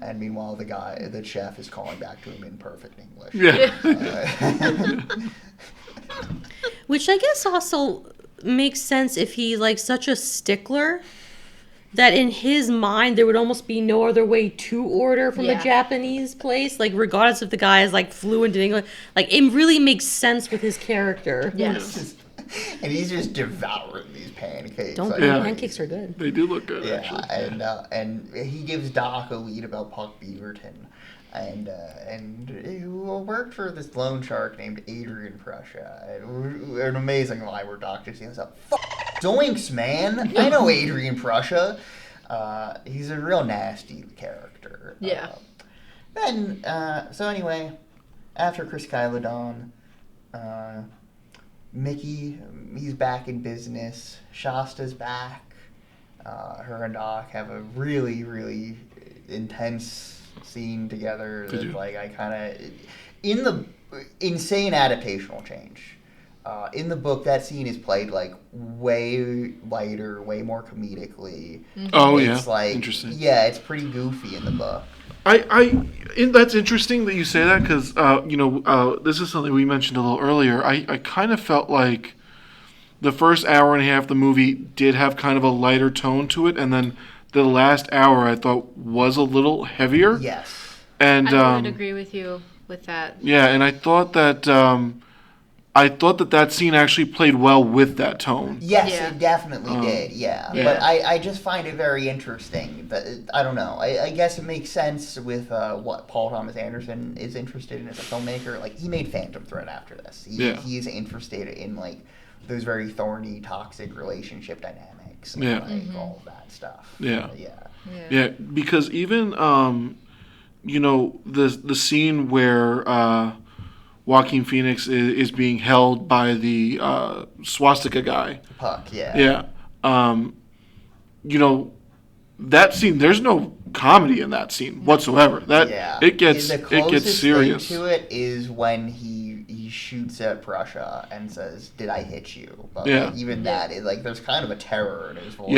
and meanwhile the chef is calling back to him in perfect English. Yeah. Which I guess also makes sense if he's like such a stickler that in his mind there would almost be no other way to order from a Japanese place, like regardless if the guy is like fluent in English. Like it really makes sense with his character. Yes. And he's just devouring these pancakes. Pancakes are good. They do look good, actually. And he gives Doc a lead about Puck Beaverton, and who worked for this loan shark named Adrian Prussia. An amazing line where Doc just yells out, "Zoinks, man! I know Adrian Prussia." He's a real nasty character. Yeah. So anyway, after Chris Kylodon, Mickey, he's back in business. Shasta's back. Her and Doc have a really, really intense scene together. In the insane adaptational change. In the book, that scene is played like way lighter, way more comedically. Mm-hmm. Oh, it's interesting. Yeah, it's pretty goofy in the book. That's interesting that you say that because this is something we mentioned a little earlier. I kind of felt like the first hour and a half of the movie did have kind of a lighter tone to it, and then the last hour I thought was a little heavier. Yes, and I would agree with you with that. Yeah, and I thought that that scene actually played well with that tone. Yes, it definitely did, yeah. But I just find it very interesting. That, I don't know. I guess it makes sense with what Paul Thomas Anderson is interested in as a filmmaker. Like, he made Phantom Thread after this. He is interested in, like, those very thorny, toxic relationship dynamics. And, all of that stuff. Yeah, because even, the scene where... Joaquin Phoenix is being held by the swastika guy. Puck, yeah. Yeah. That scene, there's no comedy in that scene whatsoever. It gets serious. The closest thing to it is when he shoots at Prussia and says, "Did I hit you?" But that, there's kind of a terror in his voice.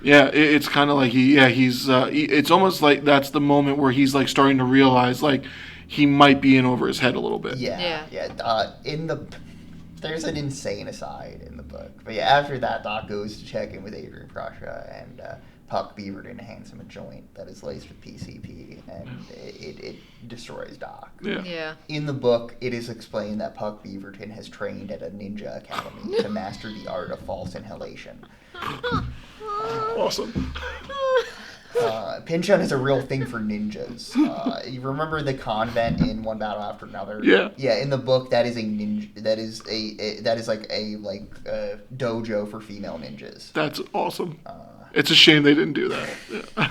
Yeah, it's kind of like he's it's almost like that's the moment where he's like starting to realize like he might be in over his head a little bit. There's an insane aside in the book. But after that, Doc goes to check in with Adrian Prussia, and Puck Beaverton hands him a joint that is laced with PCP, and it destroys Doc. Yeah. In the book, it is explained that Puck Beaverton has trained at a ninja academy to master the art of false inhalation. Awesome. Pynchon is a real thing for ninjas. You remember the convent in One Battle After Another? Yeah. Yeah, in the book, that is a ninja. That is like a dojo for female ninjas. That's awesome. It's a shame they didn't do that. Yeah.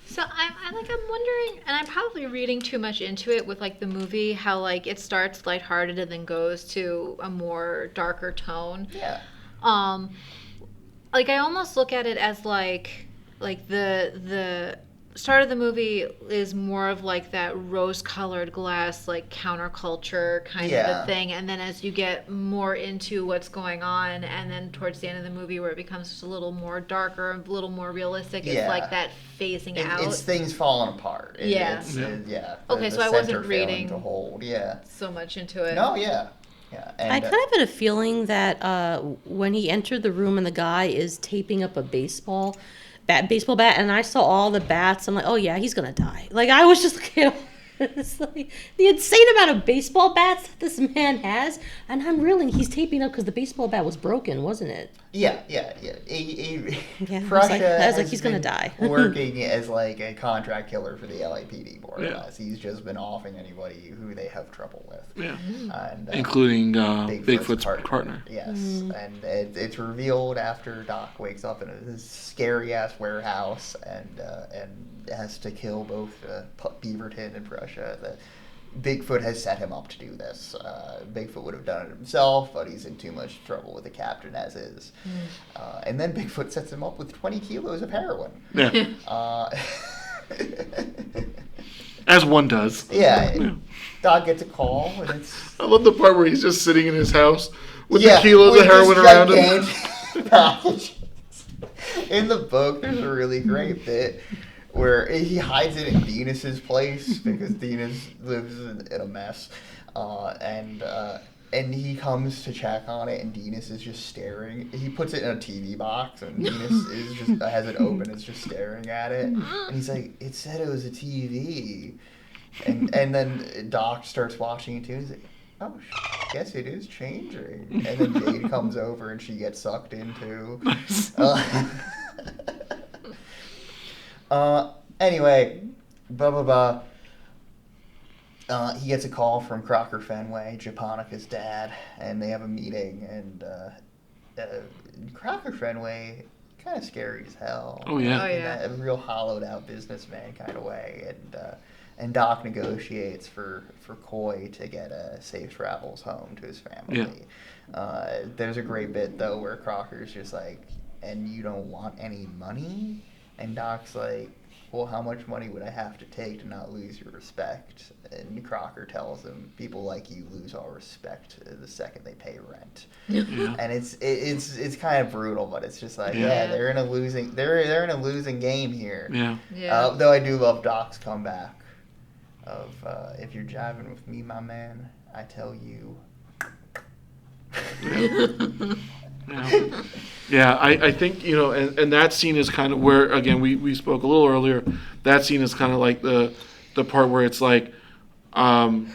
So I'm wondering, and I'm probably reading too much into it with like the movie, how like it starts lighthearted and then goes to a more darker tone. Yeah. Like I almost look at it as like the start of the movie is more of like that rose-colored glass, like counterculture kind of a thing, and then as you get more into what's going on, and then towards the end of the movie where it becomes just a little more darker, a little more realistic, it's like that phasing out. It's things falling apart. Okay, so I wasn't reading to hold. so much into it. No, yeah. And, I kind of had a feeling that when he entered the room and the guy is taping up a baseball, baseball bat, and I saw all the bats. I'm like, oh yeah, he's gonna die. Like I was just looking at it's like the insane amount of baseball bats that this man has, and I'm reeling he's taping up because the baseball bat was broken, wasn't it? Yeah. Prussia I was like, he's gonna die. Working as like a contract killer for the LAPD, more or Yeah. less. He's just been offing anybody who they have trouble with. Yeah. And, Including Bigfoot's partner. Yes, and it's revealed after Doc wakes up in a scary ass warehouse and has to kill both Beaverton and Prussia. That Bigfoot has set him up to do this. Bigfoot would have done it himself, but he's in too much trouble with the captain as is. And then Bigfoot sets him up with 20 kilos of heroin. Yeah. As one does. Yeah. Doc gets a call, and it's... I love the part where he's just sitting in his house with Yeah, the kilos with of heroin this around him. gigantic package. In the book, there's a really great bit where he hides it in Venus's place because Venus lives in a mess, and he comes to check on it, and Venus is just staring. He puts it in a TV box, and Venus is just has it open, is just staring at it, and he's like, "It said it was a TV," and then Doc starts watching it too. He's like, "Oh, guess it is changing," and then Jade comes over, and she gets sucked into. Anyway, he gets a call from Crocker Fenway, Japonica's dad, and they have a meeting, and Crocker Fenway, kind of scary as hell. Oh, yeah. In that real hollowed out businessman kind of way, and Doc negotiates for Coy to get safe travels home to his family. Yeah. There's a great bit, though, where Crocker's just like, "And you don't want any money?" And Doc's like, "Well, how much money would I have to take to not lose your respect?" And Crocker tells him, "People like you lose all respect the second they pay rent." Yeah. And it's kind of brutal, but it's just like, Yeah. they're in a losing game here. Yeah. Though I do love Doc's comeback of "If you're jiving with me, my man, I tell you." Yeah, I think, and that scene is kind of where, again, we spoke a little earlier, that scene is kind of like the part where it's like I'm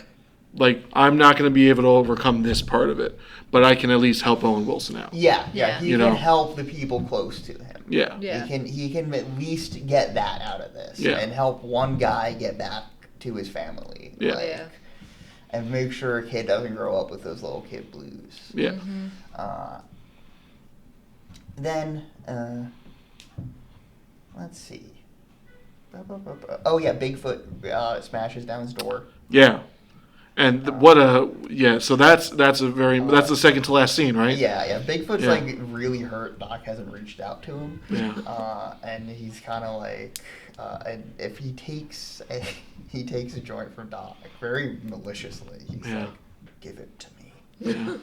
not going to be able to overcome this part of it, but I can at least help Owen Wilson out. Yeah. He can help the people close to him. Yeah. He can at least get that out of this and help one guy get back to his family. Yeah. And make sure a kid doesn't grow up with those little kid blues. Yeah. Mm-hmm. Then, let's see. Oh yeah, Bigfoot smashes down his door. Yeah. And so that's the second to last scene, right? Yeah. Bigfoot's like really hurt. Doc hasn't reached out to him. Yeah. And he's kind of like, and if he takes a joint from Doc very maliciously. He's like, "Give it to me." Yeah.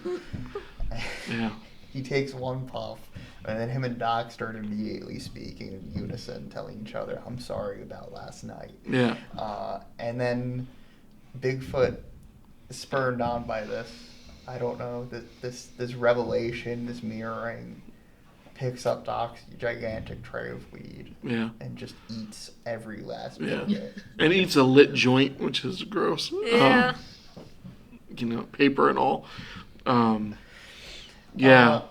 Yeah. He takes one puff, and then him and Doc start immediately speaking in unison, telling each other, "I'm sorry about last night." Yeah. And then Bigfoot, spurred on by this, I don't know, this revelation, this mirroring, picks up Doc's gigantic tray of weed. Yeah. And just eats every last bit of it. And eats a lit joint, which is gross. Yeah. Paper and all. Yeah.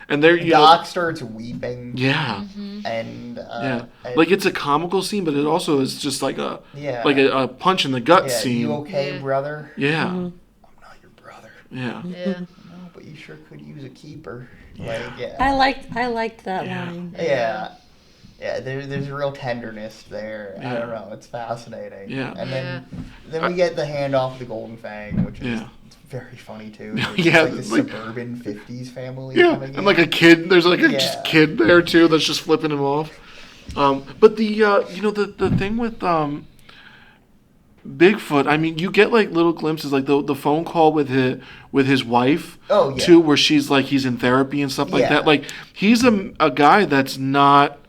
And there Doc starts weeping. Yeah. Mm-hmm. And like it's a comical scene, but it also is just like a punch in the gut scene. You okay, brother? Yeah. I'm not your brother. Yeah. No, but you sure could use a keeper. Yeah. I liked that line. Yeah. Yeah, there's a real tenderness there. I don't know. It's fascinating. Yeah. And then we get the handoff of the Golden Fang, which is it's very funny too. Yeah, like the suburban 50s family. Yeah, coming and in. like a kid. There's like a kid there too that's just flipping him off. But the thing with Bigfoot, I mean, you get like little glimpses, like the phone call with his wife. Oh yeah. Too, where she's like he's in therapy and stuff like that. Like he's a guy that's not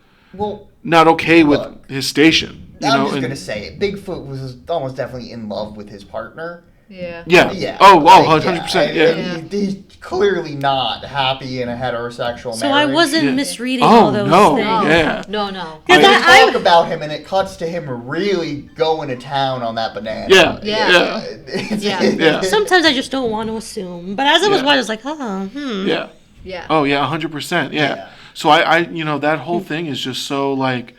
okay with his station. I'm just gonna say it. Bigfoot was almost definitely in love with his partner. Yeah. Yeah. Yeah. Oh, wow, like, 100%. Yeah. He's clearly not happy in a heterosexual So marriage. I wasn't Yeah. misreading Oh, all those no. things. Yeah. No, no. They I- talk about him, and it cuts to him really going to town on that banana. Yeah. Yeah. Yeah. Yeah. Sometimes I just don't want to assume. But as I was Yeah. watching, I was like, Yeah. Yeah. Oh, yeah, 100%. Yeah. Yeah. So I, that whole thing is just so, like,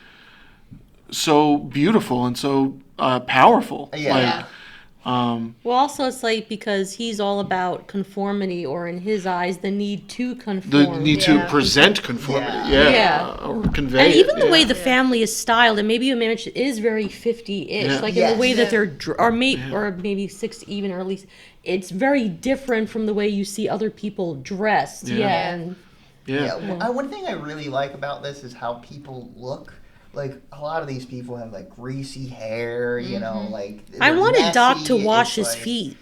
so beautiful and so powerful. Yeah. Like, Well, also it's like because he's all about conformity, or in his eyes, the need to the conform. need Yeah. to present conformity. Yeah. Yeah. Or convey And even it. the way yeah. the family is styled, and maybe you managed is very 50-ish, Yeah. like in Yes. the way that Yeah. they're, or maybe 60 even, or at least it's very different from the way you see other people dressed. Yeah. Yeah, and Yeah. Well, one thing I really like about this is how people look. Like, a lot of these people have, like, greasy hair, you know, like... I they're wanted Doc to messy. wash It's his like- feet.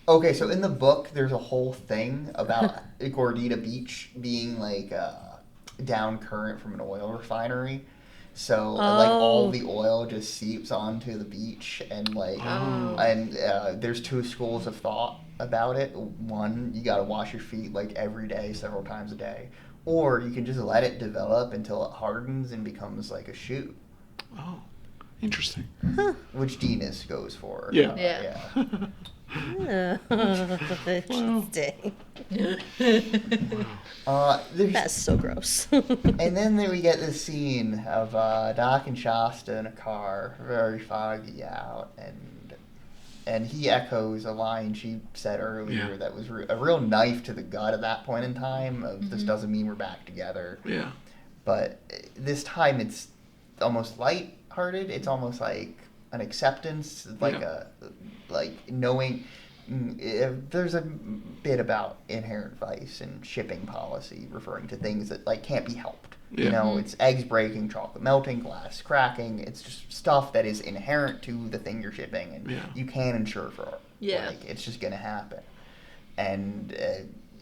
Okay, so in the book, there's a whole thing about Gordita Beach being, like, down current from an oil refinery. So, like, all the oil just seeps onto the beach, and, like... And there's two schools of thought about it. One, you gotta wash your feet, like, every day, several times a day. Or you can just let it develop until it hardens and becomes like a shoe, Oh, interesting. which Dinas goes for. Yeah. Yeah. Interesting. There's, That's so gross. and then we get this scene of Doc and Shasta in a car, very foggy out, and he echoes a line she said earlier Yeah. that was a real knife to the gut at that point in time of this doesn't mean we're back together. Yeah. But this time it's almost lighthearted. It's almost like an acceptance, like knowing. There's a bit about inherent vice and shipping policy, referring to things that like can't be helped. Yeah. You know, it's eggs breaking, chocolate melting, glass cracking. It's just stuff that is inherent to the thing you're shipping, and you can't insure for it. Yeah. Like, it's just gonna happen. And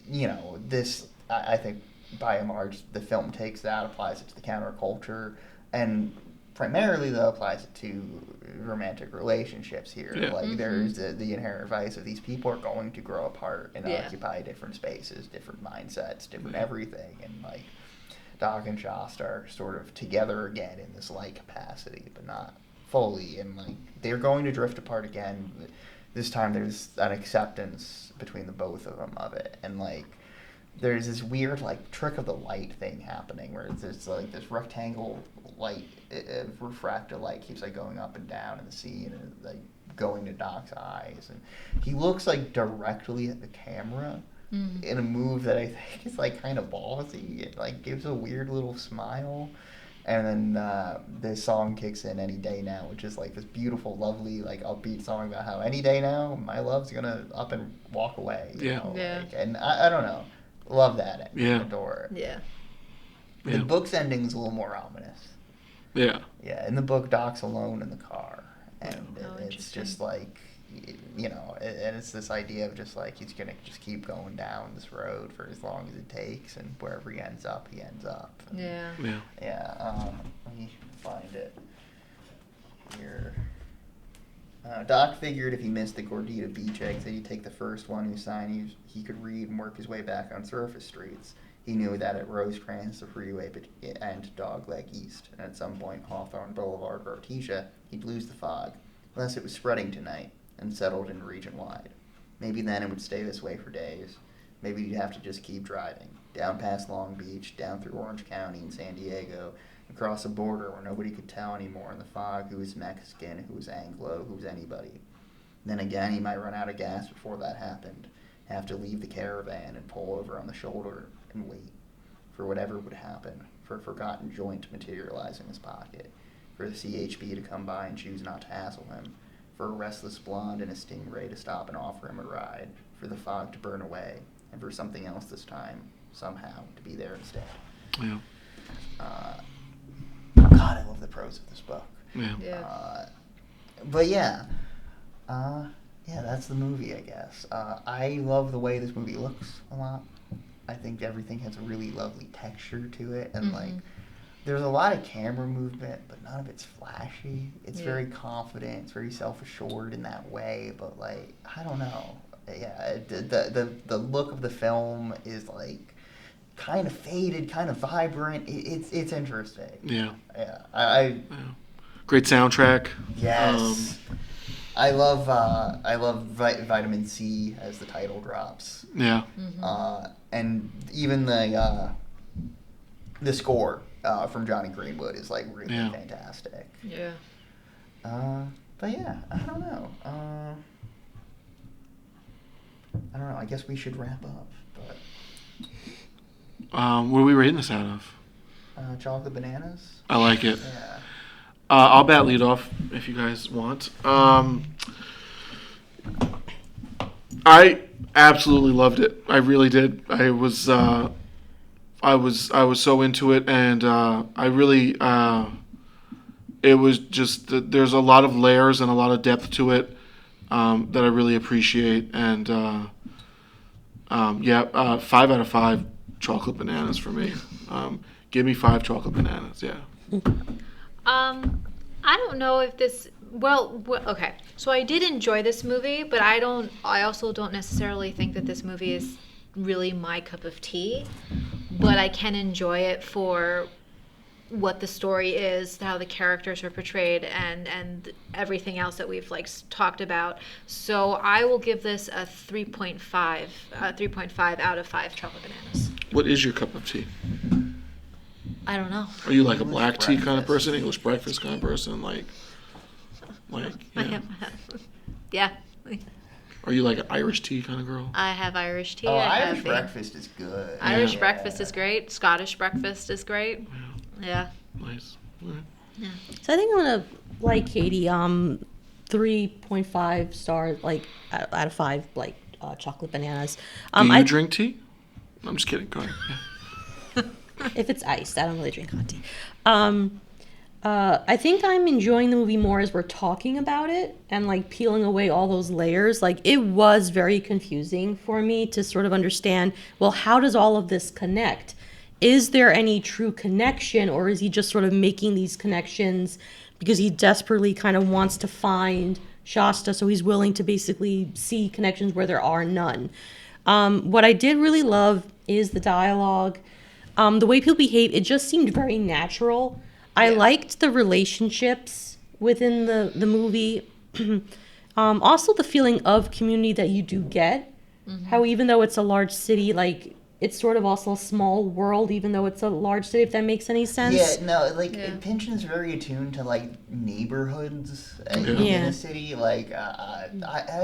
you know, this I think by and large the film takes that, applies it to the counterculture, and primarily though applies it to romantic relationships here. Yeah. Like there's the inherent vice of these people are going to grow apart and Yeah. occupy different spaces, different mindsets, different everything, and like Doc and Shasta are sort of together again in this like capacity, but not fully, and like they're going to drift apart again. This time there's an acceptance between the both of them of it, and like there's this weird like trick of the light thing happening where there's like this rectangle light, refracted light keeps like going up and down in the scene and like going to Doc's eyes, and he looks like directly at the camera in a move that I think is like kind of ballsy. It like gives a weird little smile. And then this song kicks in, Any Day Now, which is like this beautiful, lovely, like upbeat song about how any day now my love's gonna up and walk away. You know? Yeah. Like, and I don't know. Love that. Yeah. Adore it. Yeah. The book's ending is a little more ominous. Yeah. Yeah, in the book, Doc's alone in the car. And it's interesting. just like, you know, and it's this idea of just like he's going to just keep going down this road for as long as it takes, and wherever he ends up, he ends up. And, Yeah. Yeah. yeah, let me find it here. Doc figured if he missed the Gordita Beach eggs that he'd take the first one whose sign he could read and work his way back on surface streets. He knew that at Rosecrans, the freeway, and Dogleg East, and at some point Hawthorne Boulevard or Artesia, he'd lose the fog, unless it was spreading tonight and settled in region-wide. Maybe then it would stay this way for days. Maybe he'd have to just keep driving, down past Long Beach, down through Orange County and San Diego, across a border where nobody could tell anymore in the fog who was Mexican, who was Anglo, who was anybody. Then again, he might run out of gas before that happened, have to leave the caravan and pull over on the shoulder and wait for whatever would happen, for a forgotten joint to materialize in his pocket, for the CHP to come by and choose not to hassle him, for a restless blonde and a stingray to stop and offer him a ride, for the fog to burn away, and for something else this time, somehow, to be there instead. Yeah. God, I love the prose of this book. Yeah. Yeah. But yeah, that's the movie, I guess. I love the way this movie looks a lot. I think everything has a really lovely texture to it, and like there's a lot of camera movement, but none of it's flashy. It's very confident. It's very self-assured in that way. But like, I don't know. Yeah, the look of the film is like kind of faded, kind of vibrant. It's interesting. Yeah. Yeah. I Great soundtrack. Yes. I love Vitamin C as the title drops. Yeah. And even the score from Johnny Greenwood is like really fantastic. Yeah. But yeah, I don't know. I guess we should wrap up. But What are we rating this out of? chocolate bananas. I like it. Yeah. I'll bat lead off if you guys want. I absolutely loved it. I really did. I was so into it, and I really it was just there's a lot of layers and a lot of depth to it that I really appreciate. And 5 out of 5 chocolate bananas for me. Give me 5 chocolate bananas. Yeah. I don't know if this. Well, okay. So I did enjoy this movie, but I also don't necessarily think that this movie is really my cup of tea. But I can enjoy it for what the story is, how the characters are portrayed, and everything else that we've like talked about. So I will give this a 3.5 out of 5 chocolate bananas. What is your cup of tea? I don't know. Are you like a black English tea kind of breakfast. person, English breakfast kind of person, like I yeah? have, Are you like an Irish tea kind of girl? I have Irish tea. Oh, I Irish have breakfast is good. Irish Yeah. breakfast is great. Scottish breakfast is great. Yeah. Nice. All right. So I think I'm gonna, like Katie, 3.5 stars, like out of 5, like chocolate bananas. Do you I drink tea? I'm just kidding. Go ahead. Yeah. if it's iced, I don't really drink hot tea. I think I'm enjoying the movie more as we're talking about it and like peeling away all those layers. Like it was very confusing for me to sort of understand, well, how does all of this connect? Is there any true connection, or is he just sort of making these connections because he desperately kind of wants to find Shasta, so he's willing to basically see connections where there are none? What I did really love is the dialogue. The way people behave, it just seemed very natural. I liked the relationships within the movie. Also the feeling of community that you do get. How even though it's a large city, like it's sort of also a small world, even though it's a large city, if that makes any sense. Yeah, no, like Pynchon's very attuned to like neighborhoods in a city. Like, I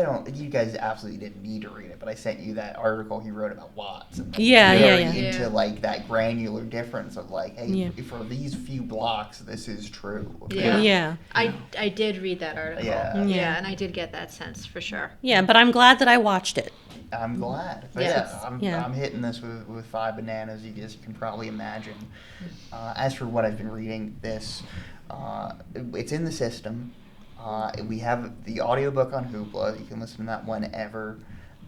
don't. You guys absolutely didn't need to read it, but I sent you that article he wrote about Watts. And into like that granular difference of like, hey, for these few blocks, this is true. Yeah. I did read that article. Yeah. And I did get that sense for sure. Yeah, but I'm glad that I watched it. I'm glad. But I'm hitting this with 5 bananas. You guys can probably imagine. As for what I've been reading, it's in the system. We have the audiobook on Hoopla. You can listen to that whenever.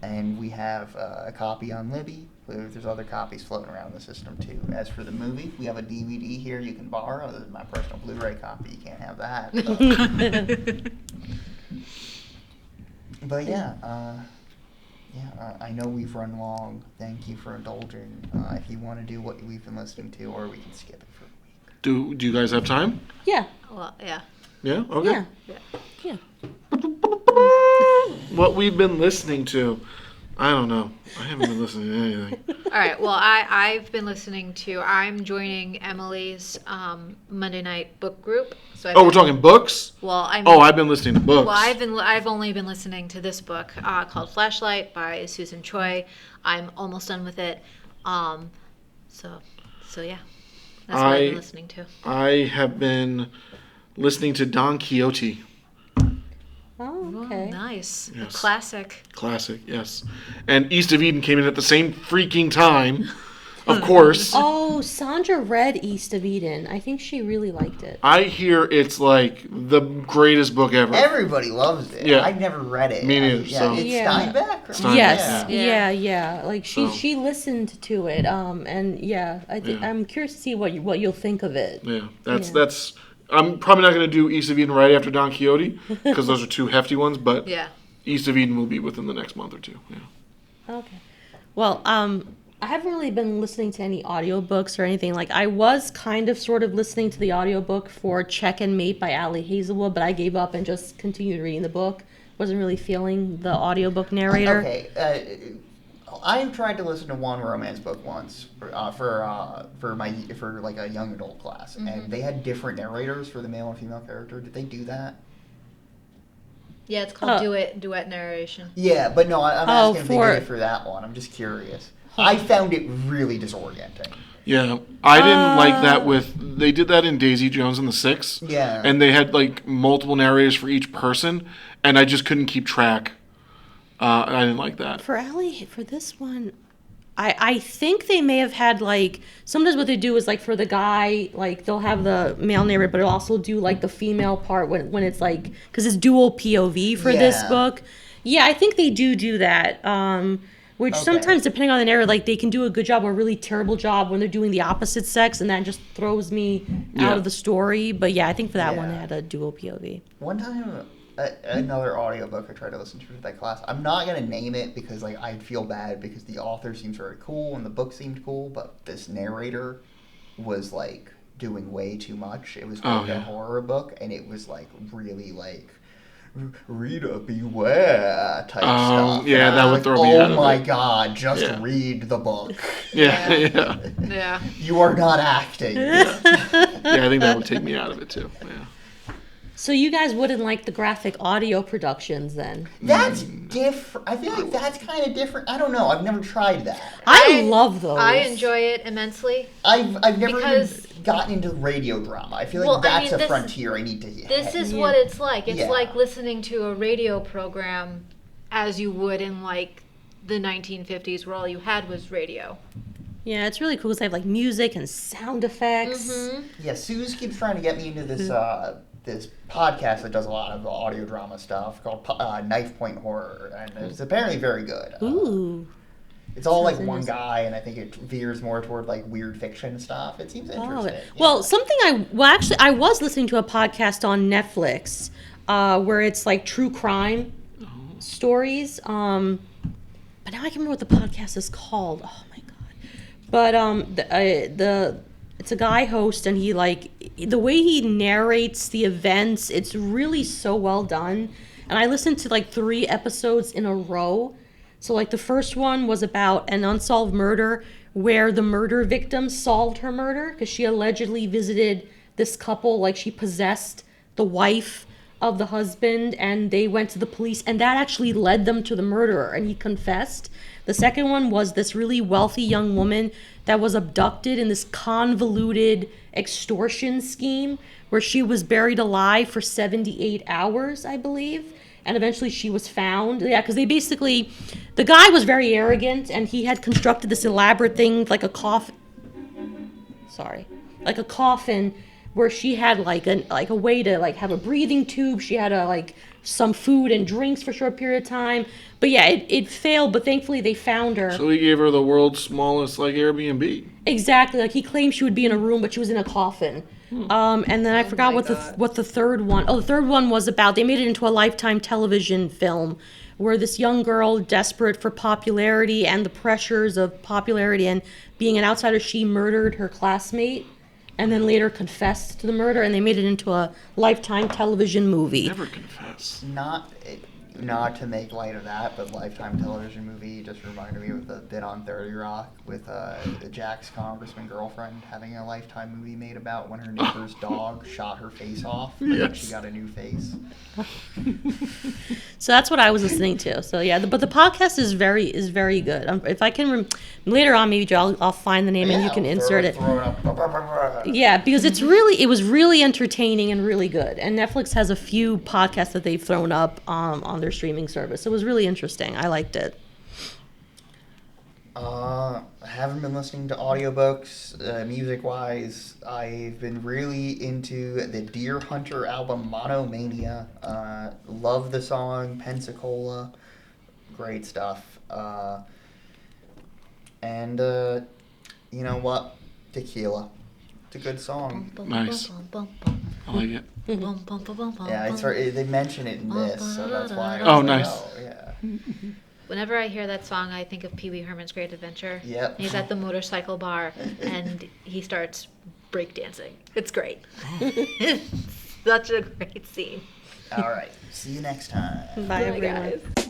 And we have a copy on Libby. There's other copies floating around the system too. As for the movie, we have a DVD here you can borrow. This is my personal Blu-ray copy. You can't have that. But I know we've run long. Thank you for indulging. If you want to do what we've been listening to, or we can skip it for a week. Do you guys have time? Yeah. Well, yeah. Yeah? Okay. Yeah. What we've been listening to. I don't know. I haven't been listening to anything. All right. Well, I'm joining Emily's Monday night book group. So We're talking books? Well, I've been listening to books. Well, I've only been listening to this book called Flashlight by Susan Choi. I'm almost done with it. So yeah, that's what I've been listening to. I have been listening to Don Quixote. Oh, okay. Oh, nice. Yes. A classic. Classic, yes. And East of Eden came in at the same freaking time. of course. Oh, Sandra read East of Eden. I think she really liked it. I hear it's like the greatest book ever. Everybody loves it. Yeah. I've never read it. Me neither, Yeah, so- it's Yeah. Steinbeck? Or Steinbeck. Yes, Yeah. yeah. Like So- she listened to it, and yeah, I think Yeah. I'm curious to see what you'll think of it. Yeah, that's Yeah. that's. I'm probably not going to do East of Eden right after Don Quixote because those are two hefty ones. But Yeah. East of Eden will be within the next month or two. Yeah. Okay. Well, I haven't really been listening to any audiobooks or anything. Like, I was kind of sort of listening to the audiobook for Check and Mate by Ali Hazelwood, but I gave up and just continued reading the book. Wasn't really feeling the audiobook narrator. Okay. I tried to listen to one romance book once for like a young adult class, and they had different narrators for the male and female character. Did they do that? Yeah, it's called Oh. duet narration. Yeah, but no, I'm Oh, asking if they did it for that one. I'm just curious. I found it really disorienting. Yeah, I didn't like that with. They did that in Daisy Jones and the Six. Yeah. And they had like multiple narrators for each person, and I just couldn't keep track. I didn't like that. For this one, I think they may have had, like, sometimes what they do is, like, for the guy, like, they'll have the male narrator, but it'll also do, like, the female part when it's, like, because it's dual POV for this Yeah. book. Yeah, I think they do that. Which Okay. sometimes, depending on the narrator, like, they can do a good job or a really terrible job when they're doing the opposite sex, and that just throws me Yeah. out of the story. But yeah, I think for that one, they Yeah. had a dual POV. One time, another audiobook I tried to listen to that class. I'm not gonna name it because like I'd feel bad because the author seems very cool and the book seemed cool, but this narrator was like doing way too much. It was like a horror book, and it was like really like Rita beware type stuff. yeah, And that I was would like, throw me out of Oh my it." god, just Yeah. read the book. Yeah. Yeah. You are not acting. Yeah, I think that would take me out of it too. Yeah. So you guys wouldn't like the graphic audio productions then? That's different. I feel like that's kind of different. I don't know. I've never tried that. I love those. I enjoy it immensely. I've never Because- even gotten into radio drama. I feel like Well, I that's mean, a this- frontier I need to hit. This is Yeah. what it's like. It's Yeah. like listening to a radio program as you would in like the 1950s where all you had was radio. Yeah, it's really cool because they have like music and sound effects. Mm-hmm. Yeah, Suze keeps trying to get me into this this podcast that does a lot of audio drama stuff called Knife Point Horror, and it's apparently very good. Ooh. It's all like Sounds one interesting. guy, and I think it veers more toward like weird fiction stuff. It seems Oh, interesting. well, something actually, I was listening to a podcast on Netflix where it's like true crime stories. But now I can't remember what the podcast is called. Oh my god! But it's a guy host, and he like the way he narrates the events. It's really so well done. And I listened to like 3 episodes in a row. So like the first one was about an unsolved murder where the murder victim solved her murder because she allegedly visited this couple, like she possessed the wife of the husband, and they went to the police, and that actually led them to the murderer, and he confessed. The second one was this really wealthy young woman that was abducted in this convoluted extortion scheme where she was buried alive for 78 hours, I believe. And eventually she was found. Yeah, because they basically, the guy was very arrogant, and he had constructed this elaborate thing like a coffin. Like a coffin, where she had like a way to like have a breathing tube. She had like some food and drinks for a short period of time. But yeah, it failed. But thankfully they found her. So he gave her the world's smallest like Airbnb. Exactly. Like he claimed she would be in a room, but she was in a coffin. And then I forgot my what the third one. Oh, the third one was about. They made it into a Lifetime television film where this young girl, desperate for popularity and the pressures of popularity and being an outsider, she murdered her classmate and then later confessed to the murder, and they made it into a Lifetime television movie. Never confess. Not to make light of that, but Lifetime television movie just reminded me of the bit on 30 Rock with Jack's congressman girlfriend having a Lifetime movie made about when her neighbor's dog shot her face off, and then she got a new face. So that's what I was listening to. So yeah, but the podcast is very good. If I can later on, maybe Joe, I'll find the name and you can insert it. Throw it up. Yeah, because it was really entertaining and really good. And Netflix has a few podcasts that they've thrown up on their streaming service. It was really interesting. I liked it. I haven't been listening to audiobooks. Music-wise, I've been really into the Deer Hunter album Monomania. Love the song Pensacola. Great stuff. And you know what? Tequila. It's a good song. Nice. I like it. Yeah, they mention it in this, so that's why. Oh, nice. Oh, yeah. Whenever I hear that song, I think of Pee Wee Herman's Great Adventure. Yep. He's at the motorcycle bar, and he starts breakdancing. It's great. It's such a great scene. All right. See you next time. Bye, Bye, everyone. guys.